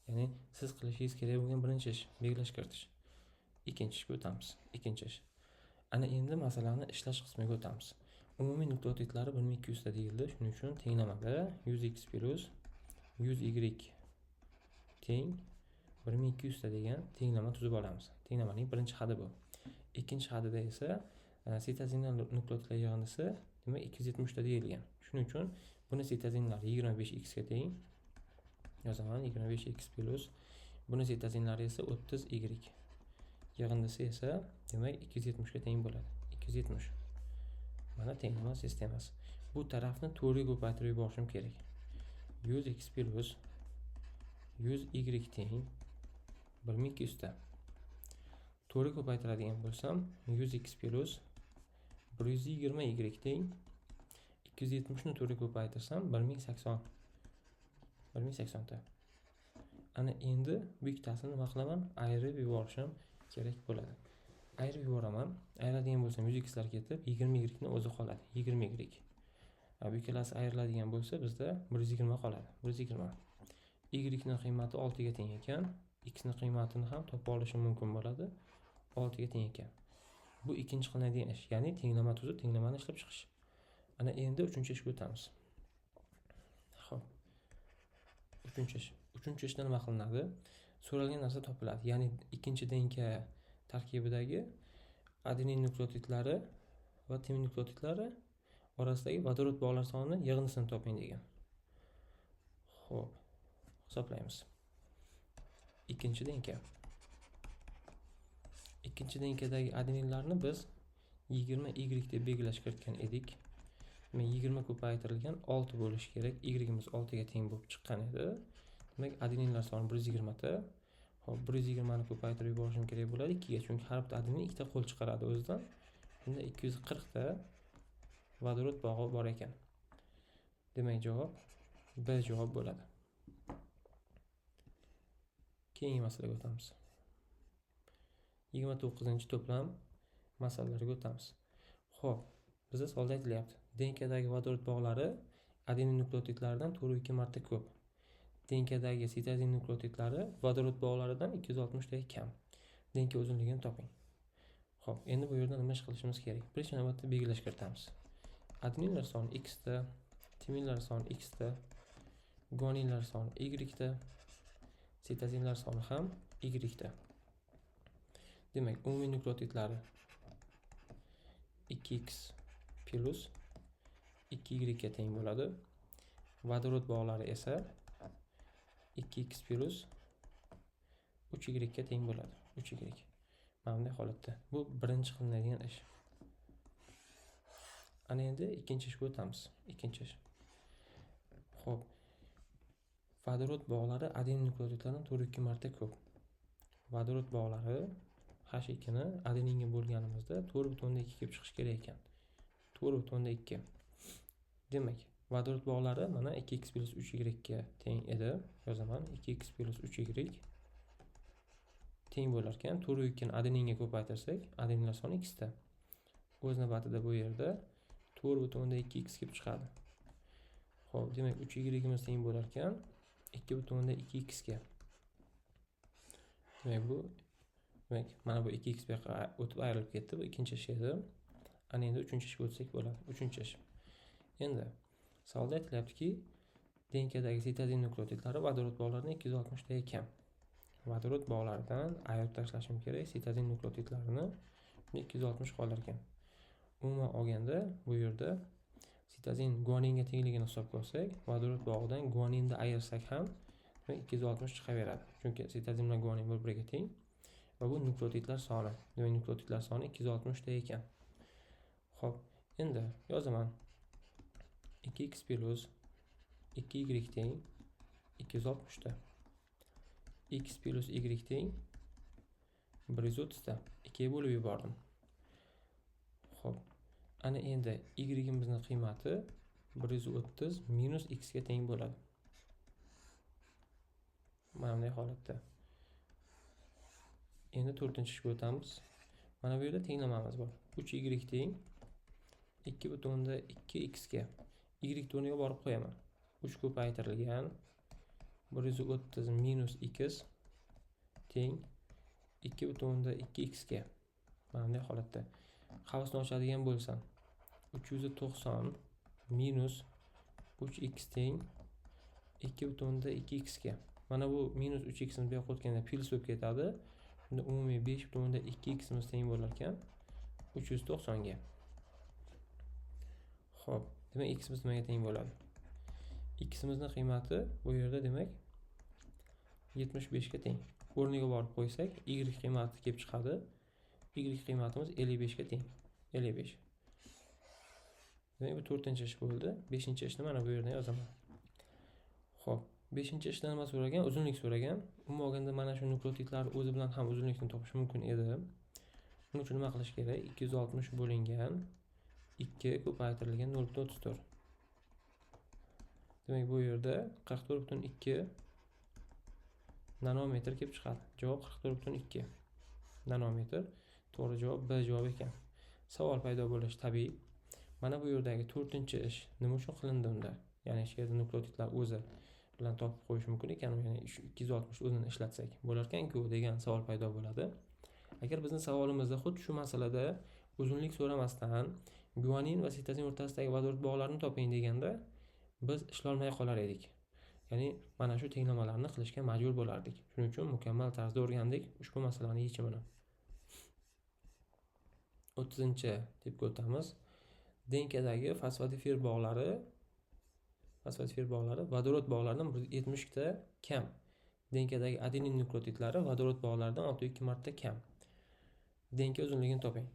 A: Ya'ni siz qilishingiz kerak bo'lgan birinchi ish belgilash kiritish. Ikkinchi ishga o'tamiz. Ikkinchi ish. Ana endi masalani ishlash qismiga o'tamiz. Umumiy nukleotidlari 1200 ta deyildi. Shuning uchun tenglamada 100x plus 100y teng 1200 ta degan tenglama tuzib olamiz. Tenglamaning birinchi hadi bu. Ikkinchi hadida esa sitozinlar nukleotidlar yig'indisi demak 270 ta deyilgan. Shuning uchun buni sitozinlar 25x ga teng. Yozaman 25x plus buni sitozinlari esa 30y. Yig'indisi esa demak 270 ga teng bo'ladi. 270. Mana tenglama sistemasi. Bu tarafni 4 ga ko'paytirib yuborishim kerak. 100x plus 100y teng 1200 ta. 4 ga ko'paytiradigan bo'lsam 100x plus 120y teng 270 ni 4 ga ko'paytirsam 1080. 1080 ta. Ana endi bu ikkitasini nima qilaman? Ayirib yuborishim kerak bo'ladi. Ayirib yuboraman. Ayiradigan bo'lsam 100x lar ketib 20y ni o'zi qoladi. 20y. Bu ikkalasi ayriladigan bo'lsa bizda 120 qoladi. 120. Y ning qiymati 6 ga teng ekan. X ning qiymatini ham topa olishim mumkin bo'ladi. 6 ga teng ekan. Bu ikkinchi qilinadigan ish, ya'ni tenglama tuzib, tenglamani ishlab chiqish. Ana endi uchinchi ishga o'tamiz. Xo'p. Uchinchi ish. Uchinchi ishda nima qilinadi? So'ralgan narsa topiladi. Ya'ni ikkinchi DNK tarkibidagi adenin nukleotidlari va timin nukleotidlari orasidagi vodorod bog'lar soni yig'indisini toping degan. Xo'p. Hisoblaymiz. Ikkinchi DNK. Ikkinchi DNKdagi adeninlarni biz 20y deb belgilash kiritgan edik. 20 ko'paytirilgan 6 bo'lishi kerak. Y'imiz 6 ga teng bo'lib chiqqan edi. Demak, adeninlar soni 120 ta. Hop, 120 ni ko'paytirib yuborishim kerak bo'ladi 2 ga, chunki har bitta adenin ikkita qo'l chiqaradi o'zidan. Bunda 240 ta vodorod bog'i bor ekan. Demak, javob B javob bo'ladi. Keyingi masalaga o'tamiz. 29-to'plam masalalariga o'tamiz. Xo'p, bizda savolda aytilyapti. DNKdagi vodorod bog'lari adenin nukleotidlaridan 4-2 marta ko'p. Denkadagi sitozin nukleotidlari vodorod bog'laridan 260 taga kam. Denka uzunligini toping. Xo'p, endi bu yerda nima ish qilishimiz kerak? Birinchi navbatda belgilash kiritamiz. Adeninlar soni x ta, timinlar soni x ta, guaninlar soni y ta, sitozinlar soni ham y ta. Demak, umumiy nukleotidlari 2x plus 2y ga teng bo'ladi. Vodorod bog'lari esa 2x plus 3y ga teng bo'ladi. 3y. Mana bunday holatda. Bu birinchi qilinadigan ish. Ana endi ikkinchi ishga o'tamiz. Ikkinchi ish. Xo'p. Vodorod bog'lari adenin nukleotidlaridan 4-2 marta ko'p. Vodorod bog'lari H2 ni adeninga bo'lganimizda 4.2 kelib chiqish kerak ekan. 4.2. Demak, vodorod bog'lari mana 2x plus 3y ga teng edi. Yozaman, 2x plus 3y teng bo'lar ekan. 4.2 ni adeninga ko'paytirsak, adeninlar soni x ta. O'z navbatida bu yerda 4.2x kelib chiqadi. Xo'p, demak 3y imiz teng bo'lar ekan 2.2x ga. Demak, mana bu 2x bu yoqqa o'tib ayrilib ketdi. Bu ikkinchi ish edi. Ana endi uchinchi ishga o'tsak bo'ladi. Uchinchi ish. Endi savolda aytilyaptiki, denkadagi sitozin nukleotidlari vodorod bog'laridan 260 taga kam. Vodorod bog'laridan ayirib tashlashim kerak, sitozin nukleotidlarini 260 qolar ekan. Umuman olganda bu yerda sitozin guaninga tengligini hisobga olsak, vodorod bog'idan guaninni ayirsak ham 260 chiqaveradi. Chunki sitozin bilan guanin bir-biriga teng va bu nukleotidlar soni. Demak, nukleotidlar soni 260 ta ekan. Xo'p, endi yozaman. 2x plus 2y teng 260 ta. X plus y teng 130 ta. 2 ga bo'lib yubordim. Xo'p. Ana endi y imizning qiymati 130 minus x ga teng bo'ladi. Mana bunday holatda. Endi 4-ishga o'tamiz. Mana bu yerda tenglamamiz bor. 3y teng 2.2x ga. Y o'rniga borib qo'yaman. 3 ko'paytirilgan 130 minus x teng 2.2x ga. Mana bunday holatda. Qavsni ochadigan bo'lsam, 390 minus 3x teng 2.2x ga. Mana bu minus 3x ni bu yoqqa o'tganda plus bo'lib ketadi. Shunda umumiy 5.2x imiz teng bo'lar ekan 390 ga. Xo'p, demak x imiz nimaga teng bo'ladi? X imizning qiymati bu yerda demak 75 ga teng. O'rniga borib qo'ysak, y qiymati kelib chiqadi. Y qiymatimiz 55 ga teng. 55. Demak, bu 4-ish bo'ldi. 5-ishni mana bu yerda yozaman. Xo'p, 5-ishda nima so'ragan? Uzunlik so'ragan. Umuman olganda mana shu nukleotidlar o'zi bilan ham uzunlikni topish mumkin edi. Buning uchun nima qilish kerak? 260 bo'lingan 2 ko'paytirilgan 0.34. Demak, bu yerda 44.2 nanometr kelib chiqadi. Javob 44.2 nanometr. To'g'ri javob B javob ekan. Savol paydo bo'lishi tabiiy. Mana bu yerdagi 4-ish nima uchun qilindi unda? Ya'ni shu yerda nukleotidlar o'zi bilan topib qo'yish mumkin ekan, ya'ni 260 o'zini ishlatsak bo'lar ekan-ku degan savol paydo bo'ladi. Agar bizning savolimizda xuddi shu masalada uzunlik so'ramasdan guanin va sitozin o'rtasidagi vodorod bog'larini toping deganda biz ishlolmay qolar edik. Ya'ni mana shu tenglamalarni qilishga majbur bo'lardik. Shuning uchun mukammal tarzda o'rgandik ushbu masalaning yechimini. 30-deb o'tamiz. Denkadagi fosfodifir bog'lari vodorod bog'laridan 70 ta kam. Denkadagi adenin nukleotidlari vodorod bog'laridan 6.2 marta kam. Denka uzunligini toping.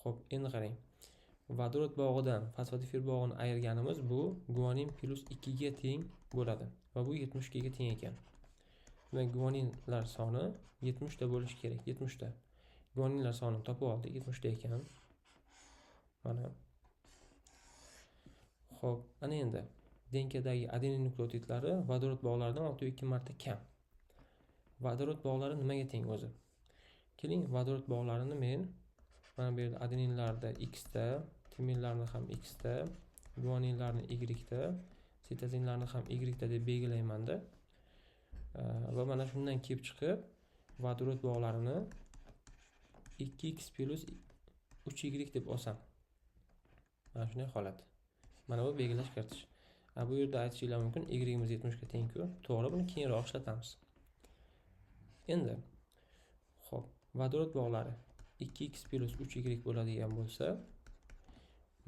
A: Xo'p, endi qarang. Vodorod bog'idan fosfodifir bog'ini ayirganimiz bu guanin plus 2 ga teng bo'ladi va bu 72 ga teng ekan. Demak, guaninlar soni 70 ta bo'lishi kerak. 70 ta. Guaninlar sonini topib oldik. 70 ta ekan. Mana. Xo'p, ana endi denkadagi adenin nukleotidlari vodorod bog'laridan 6.2 marta kam. Vodorod bog'lari nimaga teng o'zi? Keling, vodorod bog'larini men mana bu yerda adeninlarda x ta, timinlarni ham x ta, guaninlarni y ta, sitozinlarni ham y da deb belgilaymanda. Va mana shundan kelib chiqib vodorod bog'larini 2x plus 3y deb olsam. Mana shunday holat. Mana bu belgilash kiritish. Bu yerda aytishinglar mumkin, y'imiz 70 ga teng-ku. To'g'ri, buni keyinroq ishlatamiz. Endi xo'p, vodorod bog'lari 2x plus 3y bo'ladigan bo'lsa,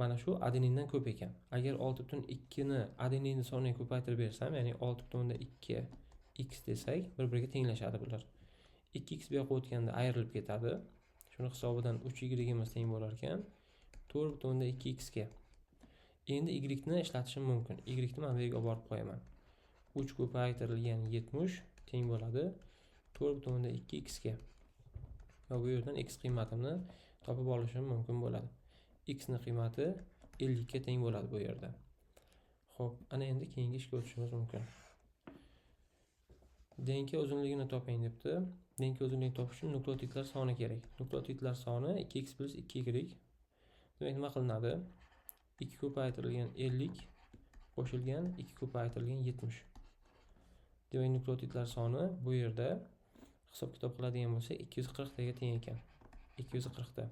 A: mana shu adenindan ko'p ekan. Agar 6.2 ni adeninning soniga ko'paytirib bersam, ya'ni 6.2 x desak, bir-biriga tenglashadi bular. 2x bu yoqqa o'tganda ayrilib ketadi. Shuni hisobidan 3y'imiz teng bo'lar ekan 4.2x ga. Endi y ni ishlatishim mumkin. Y ni mana bu yerga olib borib qo'yaman. 3 ko'paytirilgan 70 teng bo'ladi 4.2x ga. Va bu yerdan x qiymatini topib olishim mumkin bo'ladi. X ni qiymati 50 ga teng bo'ladi bu yerda. Xo'p, ana endi keyingi ishga o'tishimiz mumkin. Denka uzunligini toping debdi. Denka uzunligini topish uchun nukleotidlar soni kerak. Nukleotidlar soni 2x plus 2y. Demak, nima qilinadi? 2 ko'paytirilgan 50 qo'shilgan 2 ko'paytirilgan 70. Demak, nukleotidlar soni bu yerda hisob kitob qiladigan bo'lsa 240 taga teng ekan. 240 ta.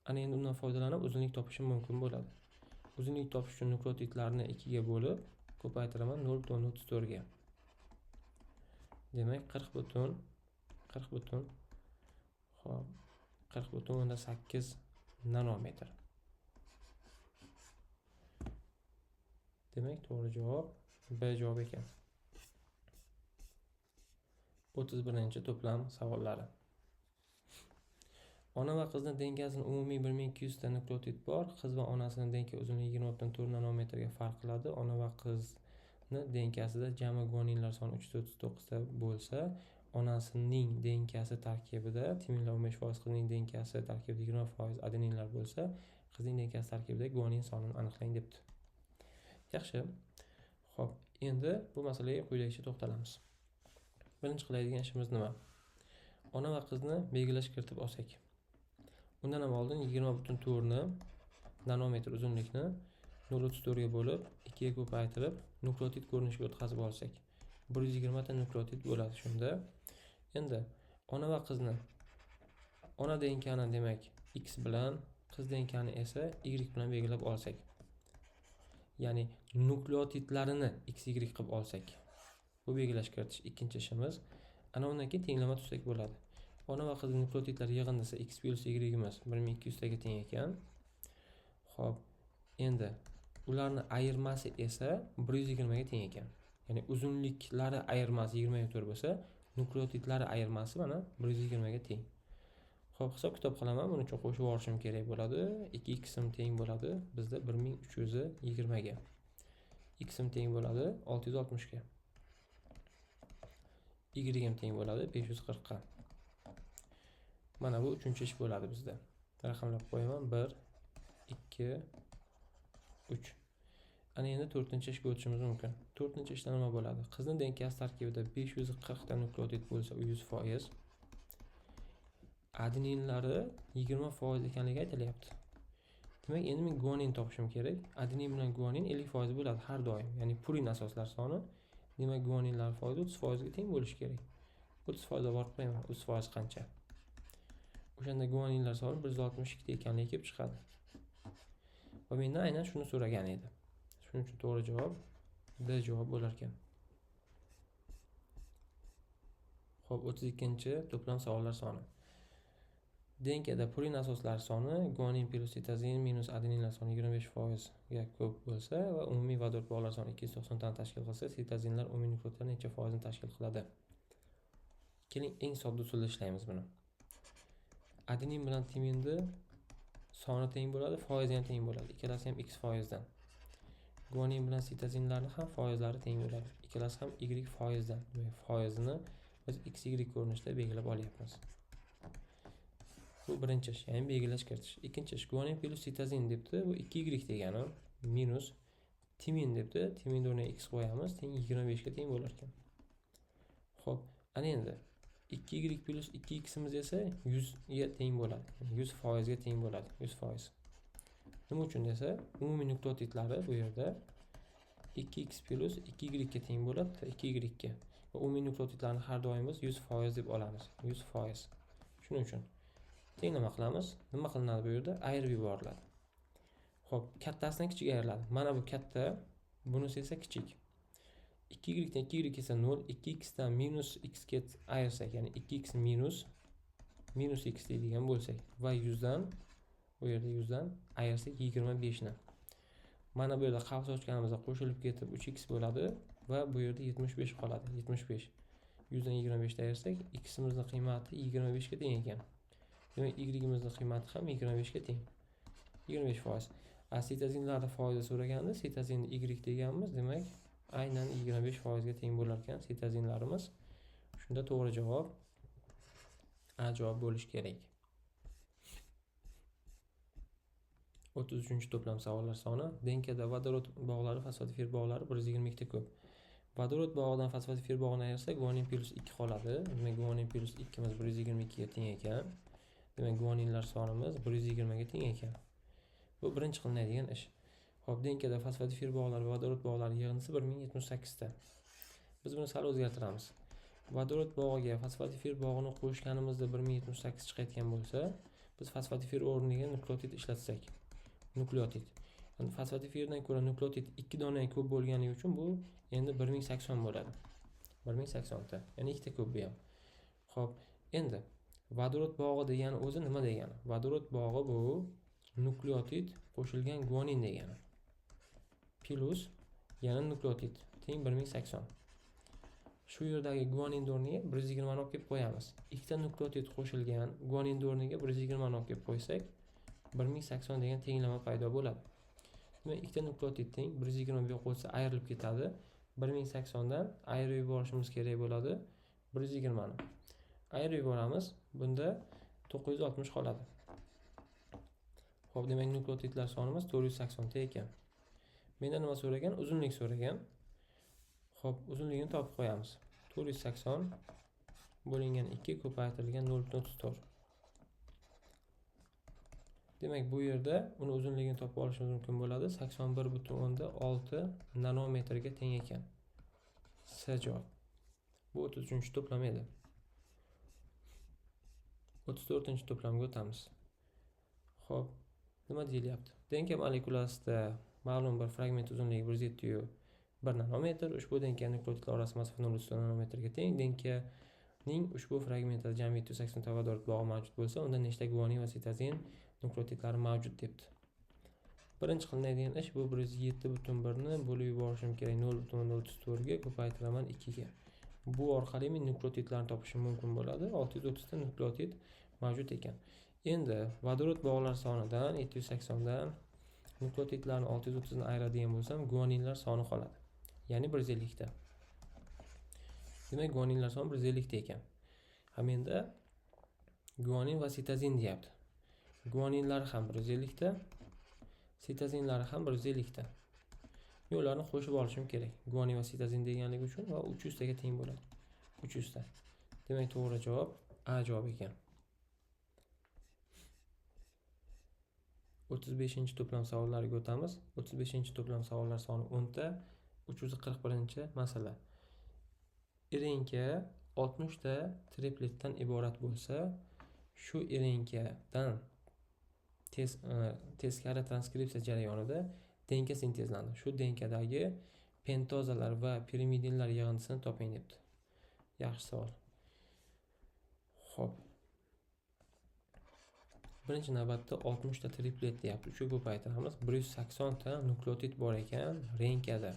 A: Ana endi undan foydalanib uzunlik topishim mumkin bo'ladi. Uzunlik topish uchun nukleotidlarni 2 ga bo'lib ko'paytiraman 0.34 ga. Demak 40.8 nanometr. Demak, to'g'ri javob B javob ekan. 31-to'plam savollari. Ona va qizning denkasining umumiy 1200 ta nukleotid bor. Qiz va onasining denka uzunligi 20.4 nanometrga farq qiladi. Ona va qizni denkasida jami guaninlar soni 339 ta bo'lsa, onasining denkasi tarkibida timinlar 15%, qizning denkasi tarkibida 20% adeninlar bo'lsa, qizning denkasi tarkibida guanin sonini aniqlang debdi. Yaxshi. Xo'p, endi bu masalaga quyidagicha to'xtalamiz. Birinchi qiladigan ishimiz nima? Ona va qizni belgilash kiritib olsak. Undan ham oldin 20.4 nanometr uzunlikni 0.34 ga bo'lib 2 ga ko'paytirib nukleotid ko'rinishiga o'tkazib olsak, 120 ta nukleotid bo'ladi shunda. Endi ona va qizni, ona denkani demak x bilan, qiz denkani esa y bilan belgilab olsak, ya'ni nukleotidlarini xy qilib olsak, bu belgilash kiritish ikkinchi ishimiz. Ana undan keyin tenglama tuzsak bo'ladi. Ona va qizning nukleotidlar yig'indisi x plus y'imiz 1200 taga teng ekan. Xo'p, endi ularni ayirmasi esa 120 ga teng ekan. Ya'ni uzunliklari ayirmasi 24 bo'lsa, nukleotidlari ayirmasi mana 120 ga teng. Xo'p, hisob kitob qilaman. Buning uchun qo'shib yuborishim kerak bo'ladi. 2x teng bo'ladi bizda 1320 ga. X teng bo'ladi 660 ga. Y ham teng bo'ladi 540 ga. Mana bu uchinchi ish bo'ladi bizda. Raqamlab qo'yaman. 1 2 3. Ana endi to'rtinchi ishga o'tishimiz mumkin. To'rtinchi ishda nima bo'ladi? Qizning denkasi tarkibida 540 ta nukleotid bo'lsa, u 100%. Adeninlari 20% ekanligi aytilyapti. Demak, endi men guanin topishim kerak. Adenin bilan guanin 50% bo'ladi har doim. Ya'ni purin asoslar soni. Demak, guaninlar foizi 30% ga teng bo'lishi kerak. 30% borib qo'yaman. 30% qancha? O'shanda guaninlar soni 162 ta ekanligi kelib chiqadi. Va mendan aynan shuni so'ragan edi. Shuning uchun to'g'ri javob D javob bo'lar ekan. Xo'p, 32-to'plam savollar soni. Denkada purin asoslari soni guanin plus sitozin minus adeninlar soni 25% ga ko'p bo'lsa va umumiy vodorod bog'lar soni 290 tani tashkil qilsa, sitozинlar umumiy nukleotidlar necha foizni tashkil qiladi? Keling, eng sodda usulda ishlaymiz buni. Adenin bilan timinni soni teng bo'ladi, foizi ham teng bo'ladi. Ikkalasi ham x foizdan. Guanin bilan sitozinlarni ham foizlari teng bo'ladi. Ikkalasi ham y foizdan. Demak, foizini biz xy ko'rinishida belgilab olyapmiz. Bu birinchi ish, ya'ni belgilash kiritish. Ikkinchi ish, guanin plus sitozin debdi. Bu 2y degani minus timin debdi. Timin o'rniga x qo'yamiz, teng 25 ga teng bo'lar ekan. Xo'p, ana endi 2y plus 2ximiz esa 100 ga teng bo'ladi. 100% ga teng bo'ladi. 100%. Nima uchun desa, umumiy nukleotidlari bu yerda 2x plus 2y ga teng bo'ladi, 2y ga. Va umumiy nukleotidlarni har doim biz 100% deb olamiz. 100%. Shuning uchun tenglama qilamiz. Nima qilinadi bu yerda? Ayirib yuboriladi. Xo'p, kattasidan kichik ayriladi. Mana bu katta, bunisi esa kichik. 2y dan 2y esa 0, 2x dan minus x ga ayirsak, ya'ni 2x minus x deydigan bo'lsak va 100 dan, bu yerda 100 dan ayirsak 25 ni. Mana bu yerda qavs ochganimizda qo'shilib ketib 3x bo'ladi va bu yerda 75 qoladi. 75. 100 dan 25 dan ayirsak, x'imizning qiymati 25 ga teng ekan. Demak, y'imizning qiymati ham 25 ga teng. 25%. Sitozinlarning foizi so'raganda, sitozinni y deganmiz, demak, aynan 25% ga teng bo'lar ekan sitozinlarimiz. Shunda to'g'ri javob A javob bo'lishi kerak. 33-to'plam savollar soni. Denkada vodorod bog'lari, fosfatofir bog'lari 120 ta ko'p. Vodorod bog'idan fosfatofir bog'ini ayirsak, guanin plus 2 qoladi. Demak, guanin plus 2 imiz 122 ga teng ekan. Demak, guaninlar sonimiz 120 ga teng ekan. Bu birinchi qilinadigan ish. Xo'p, denkada fosfatofir bog'lari va vodorod bog'lari yig'indisi 1078 ta. Biz buni sal o'zgartiramiz. Vodorod bog'iga fosfatofir bog'ini qo'shganimizda 1078 chiqayotgan bo'lsa, biz fosfatofir o'rniga nukleotid ishlatsak, nukleotid. Fosfatofirdan ko'ra nukleotid 2 dona ko'p bo'lgani uchun bu endi 1080 bo'ladi. 1080 ta. Ya'ni 2 ta ko'p bu ham. Xo'p, endi vodorod bog'i degani o'zi nima degani? Vodorod bog'i bu nukleotid qo'shilgan guanin degani. Plus yana nukleotid teng 1080. Shu yerdagi guanin o'rniga 120 ni olib kelib qo'yamiz. Ikkita nukleotid qo'shilgan guanin o'rniga 120 ni olib kelib qo'ysak, 1080 degan tenglama paydo bo'ladi. Demak, ikkita nukleotid teng 120 ga qo'ysa ayrilib ketadi. 1080 dan ayirib yuborishimiz kerak bo'ladi 120 ni. Ayirib yuboramiz. Bunda 960 qoladi. Xo'p, demak, nukleotidlar sonimiz 480 ta ekan. Mendan nima so'ragan? Uzunlik so'ragan. Xo'p, uzunligini topib qo'yamiz. 480 bo'lingan 2 ko'paytirilgan 0.34. Demak, bu yerda uni uzunligini topib olishimiz mumkin bo'ladi. 81.6 nanometrga teng ekan. S javob. Bu 33-to'plam edi. 34-to'plamga o'tamiz. Xo'p, nima deyilyapti? Denka molekulasida ma'lum bir fragment uzunligi 107.1 nanometr. Ushbu denka nukleotidlar orasida masofa 0.3 nanometrga teng. Denkaning ushbu fragmentida jami 780 ta vodorod bog'i mavjud bo'lsa, unda nechta guanin va sitozin nukleotidlari mavjud debdi. Birinchi qilinadigan ish bu 107.1 ni bo'lib yuborishim kerak 0.34 ga ko'paytiraman 2 ga. Bu orqali men nukleotidlarni topishim mumkin bo'ladi. 630 ta nukleotid mavjud ekan. Endi vodorod bog'lar sonidan 780 dan nukleotidlarni 630 ni ayiradigan bo'lsam, guaninlar soni qoladi. Ya'ni 150 ta. Demak, guaninlar soni 150 ta ekan. Hamda guanin va sitozin deyapti. Guaninlari ham 150 ta, sitozinlari ham 150 ta. Men ularni qo'shib olishim kerak. Guanin va sitozin deganligi uchun va 300 taga teng bo'ladi. 300 ta. Demak, to'g'ri javob A javob ekan. 35-to'plam savollariga o'tamiz. 35-to'plam savollar soni 10 ta. 341-masala. Irenka 60 ta tripletdan iborat bo'lsa, shu irenkadan teskari transkripsiya jarayonida denka sintezlandi. Shu denkadagi pentozalar va pirimidinlar yig'indisini toping debdi. Yaxshi savol. Xo'p. Birinchi navbatda 60 ta triplet deyapti. 3 ga ko'paytiramiz. 180 ta nukleotid bor ekan renkada.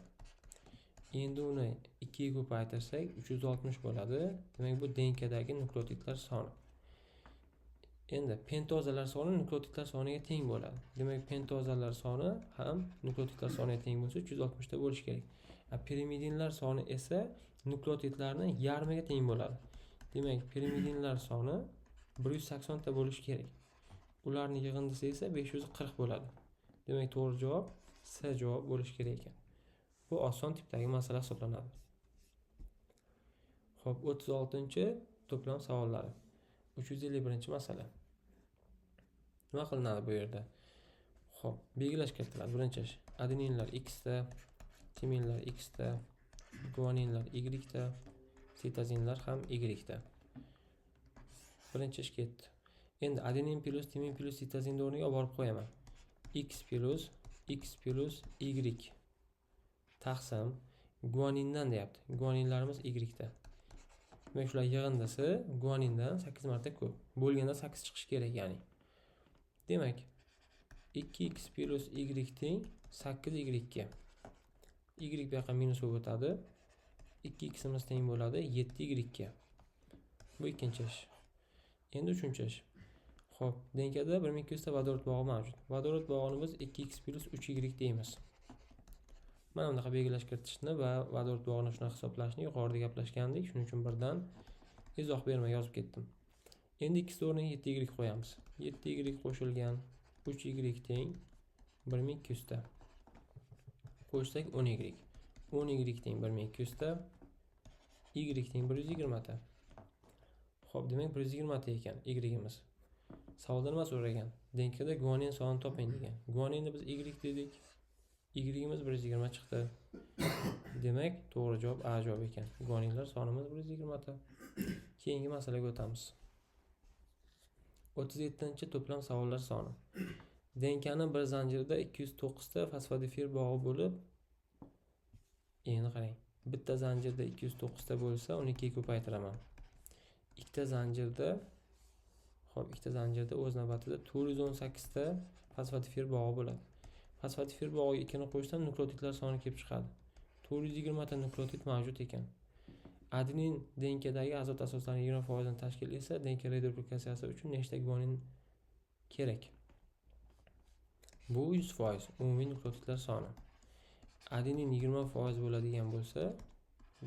A: Endi uni 2 ga ko'paytirsak 360 bo'ladi. Demak, bu denkadagi nukleotidlar soni. Endi pentozalar soni nukleotidlar soniga teng bo'ladi. Demak, pentozalar soni ham nukleotidlar soniga teng bo'lsa 360 ta bo'lishi kerak. Pirimidinlar soni esa nukleotidlarning yarmiga teng bo'ladi. Demak, pirimidinlar soni 180 ta bo'lishi kerak. Ularning yig'indisi esa 540 bo'ladi. Demak, to'g'ri javob S javob bo'lishi kerak ekan. Bu oson tipdagi masala hisoblanadi. Xo'p, 36-to'plam savollari. 351-masala. Nima qilinadi bu yerda? Xo'p, belgilash kiritiladi. Birinchi ish adeninlar X ta, timinlar x da, guaninlar y da, sitozinlar ham y da. Birinchi ish ketdi. Endi adenin plus timin plus sitozinni o'rniga olib borib qo'yaman. X plus y taqsim guanindan deyapti. Guaninlarimiz y da. Demak, shular yig'indisi guanindan 8 marta ko'p. Bo'lganda 8 chiqishi kerak, ya'ni. Demak, 2x plus y teng 8y ga. Y bu yoqqa minus bo'lib o'tadi. 2x imiz teng bo'ladi 7y ga. Bu ikkinchi ish. Endi uchinchi ish. Xo'p, denkada 1200 ta vodorod bog'i mavjud. Vodorod bog'ini biz 2x plus 3y deymiz. Mana bunaqa belgilash kiritishni va vodorod bog'ini shuni hisoblashni yuqorida gaplashgandik. Shuning uchun birdan izoh bermay yozib ketdim. Endi x o'rniga 7y qo'yamiz. 7y qo'shilgan 3y teng 1200 ta. Qo'shsak 10y. 10y teng 1200 ta. Y teng 120 ta. Xo'p, demak 120 ta ekan y'imiz. Savolda nima so'ragan? Denkada guanin sonini toping degan. Guaninni biz y dedik. Y'imiz 120 chiqdi. Demak, to'g'ri javob A javob ekan. Guaninlar sonimiz 120 ta. Keyingi masalaga o'tamiz. 37-to'plam savollar soni. Denkaning bir zanjirida 209 ta fosfodifir bog'i bo'lib, endi qarang. Bitta zanjirda 209 ta bo'lsa, 12 ga ko'paytiraman. Ikkita zanjirda o'z navbatida 418 ta fosfodifir bog'i bo'ladi. Fosfodifir bog'iga 2 ni qo'shsam, nukleotidlar soni kelib chiqadi. 420 ta nukleotid mavjud ekan. Adenin denkadagi azot asoslarining 20% ni tashkil etsa, denka reduplikatsiyasi uchun nechta guanin kerak? Bu 100% umumiy nukleotidlar soni. Adenin 20% bo'ladigan bo'lsa,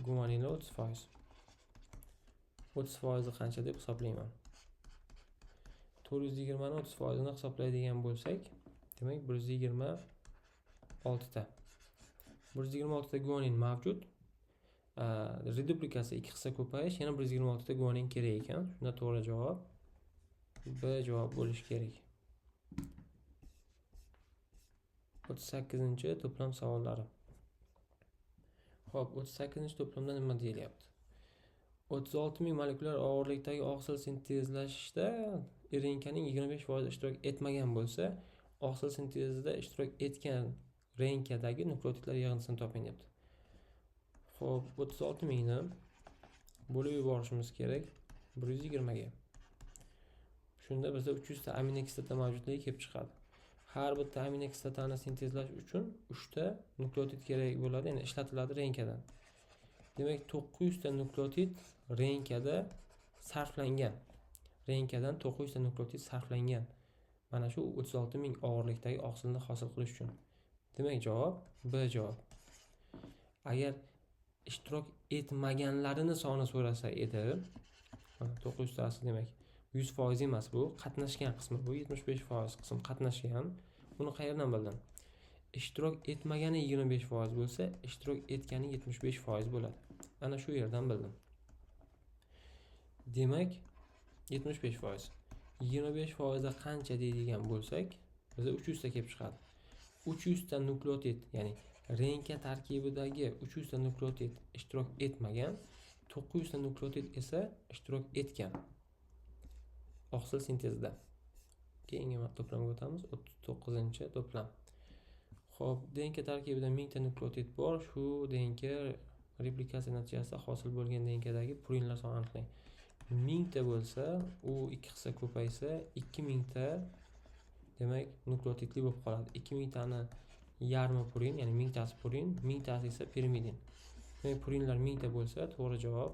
A: guaninlar 30%. 30% qancha deb hisoblayman. 420 ni 30% ni hisoblaydigan bo'lsak, demak 126 ta. 126 ta guanin mavjud. Reduplikatsiya 2 hissa ko'payish, yana 126 ta guanin kerak ekan. Shunda to'g'ri javob B javob bo'lishi kerak. 38-to'plam savollari. Xo'p, 38-to'plamda nima deyilyapti? 36.000 molekulyar og'irlikdagi oqsil sintezlashda renkaning 25% ishtirok etmagan bo'lsa, oqsil sintezida ishtirok etgan renkadagi nukleotidlar yig'indisini toping debdi. Xo'p, 36.000 ni bo'lib yuborishimiz kerak 120 ga. Shunda bizda 300 ta aminokislota mavjudligi kelib chiqadi. Har bitta aminokislotani sintezlash uchun 3 ta nukleotid kerak bo'ladi, ya'ni ishlatiladi renkadan. Demak, 900 ta nukleotid renkada sarflangan. Renkadan 900 ta nukleotid sarflangan. Mana shu 36.000 og'irlikdagi oqsilni hosil qilish uchun. Demak, javob B javob. Agar ishtirok etmaganlarini soni so'rasa edi, 900 tasi demak 100% emas bu, qatnashgan qismi bu 75% qism qatnashgan. Buni qayerdan bildim? Ishtirok etmagani 25% bo'lsa, ishtirok etgani 75% bo'ladi. Ana shu yerdan bildim. Demak, 75%. 25% da qancha deydigan bo'lsak, bizga 300 ta kelib chiqadi. 300 ta nukleotid, ya'ni renka tarkibidagi 300 ta nukleotid ishtirok etmagan, 900 ta nukleotid esa ishtirok etgan oqsil sintezida. Keyingi to'plamga o'tamiz. 39-to'plam. Xo'p, denka tarkibida 1000 ta nukleotid bor. Shu denka replikatsiya natijasida hosil bo'lgan denkadagi purinlar sonini aniqlang. 1000 ta bo'lsa, u 2 hissa ko'paysa 2000 ta demak nukleotidli bo'lib qoladi. 2000 tani yarmi purin, ya'ni 1000 tasi purin, 1000 tasi esa pirimidin. Demak, purinlar 1000 ta bo'lsa, to'g'ri javob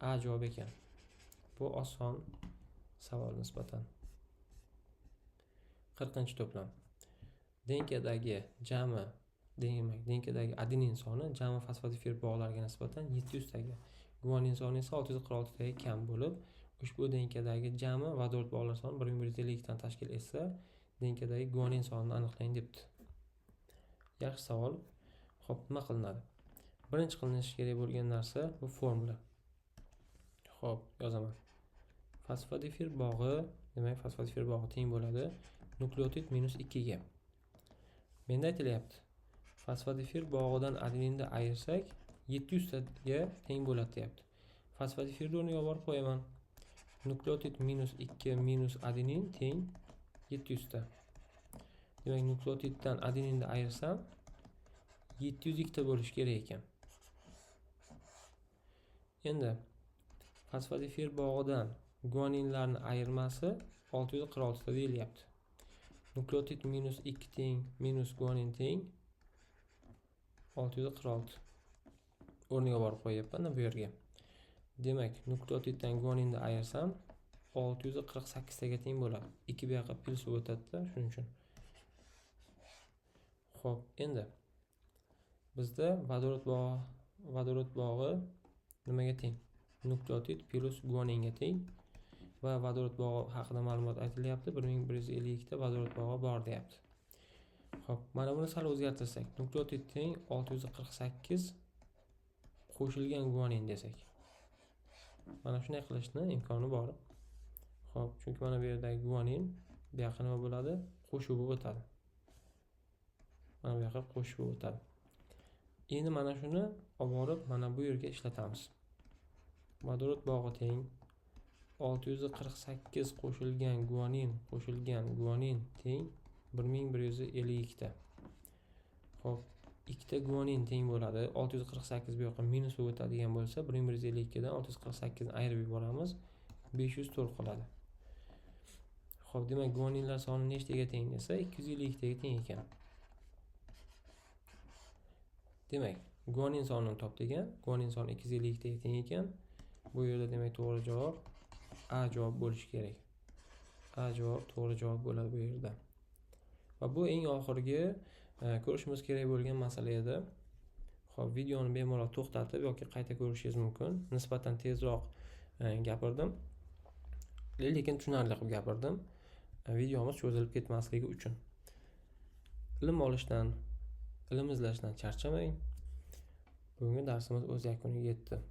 A: A javob ekan. Bu oson savol nisbatan. 40-to'plam. Denkadagi denkadagi adenin soni jami fosfodifir bog'larga nisbatan 700 taga, guanin soni esa 646 taga kam bo'lib, ushbu denkadagi jami vodorod bog'lar soni 1152 dan tashkil etsa, denkadagi guanin sonini aniqlang debdi. Yaxshi savol. Xo'p, nima qilinadi? Birinchi qilinishi kerak bo'lgan narsa bu formula. Xo'p, yozaman. Fosfodifir bog'i, demak fosfodifir bog'i teng bo'ladi nukleotid minus 2 ga. Menda aytilyapti. Fosfodifir bog'idan adeninni ayirsak 700 taga teng bo'ladi deyapti. Fosfodifirni o'rniga olib borib qo'yaman. Nukleotid minus 2 minus adenin teng 700 ta. Demak, nukleotiddan adeninni ayirsam 702 ta bo'lishi kerak ekan. Endi fosfodifir bog'idan guaninlarni ayirmasi 646 ta deyilyapti. Nukleotid minus 2 teng minus guanin teng 646. O'rniga borib qo'yapman bu yerga. Demak, nukleotiddan guaninni ayirsam 648 taga teng bo'ladi. 2 bu yoqqa plus o'tadi-da, shuning uchun. Xo'p, endi bizda vodorod bog'i nimaga teng? Nukleotid plus guaninga teng va vodorod bog'i haqida ma'lumot aytilyapti. 1152 ta vodorod bog'i bor deyapti. Xo'p, mana buni sal o'zgartirsak, nukleotid teng 648 qo'shilgan guanin desak. Mana shunday qilishni imkoni bor. Xo'p, chunki mana bu yerdagi guanin bu yoqqa nima bo'ladi? Qo'shib o'tadi. Mana bu yoqqa qo'shib o'tadi. Endi mana shuni olib borib mana bu yerga ishlatamiz. Vodorod bog'i teng 648 qo'shilgan guanin teng 1152 ta. Xo'p, 2 ta guanin teng bo'ladi. 648 bu yoqqa minus o'tadigan bo'lsa, 1152 dan 648 ni ayirib yuboramiz. 504 qoladi. Xo'p, demak, guaninlar soni nechtaga teng desa, 252 taga teng ekan. Demak, guanin sonini top degan, guanin soni 252 taga teng ekan. Bu yerda demak to'g'ri javob A javob bo'lishi kerak. A javob to'g'ri javob bo'ladi bu yerda. Va bu eng oxirgi ko'rishimiz kerak bo'lgan masala edi. Xo'p, videoni bemalol to'xtatib yoki qayta ko'rishingiz mumkin. Nisbatan tezroq gapirdim. Lekin tushunarli qilib gapirdim. Videomiz cho'zilib ketmasligi uchun. Ilm olishdan, ilm izlashdan charchamang. Bugungi darsimiz o'z yakuniga yetdi.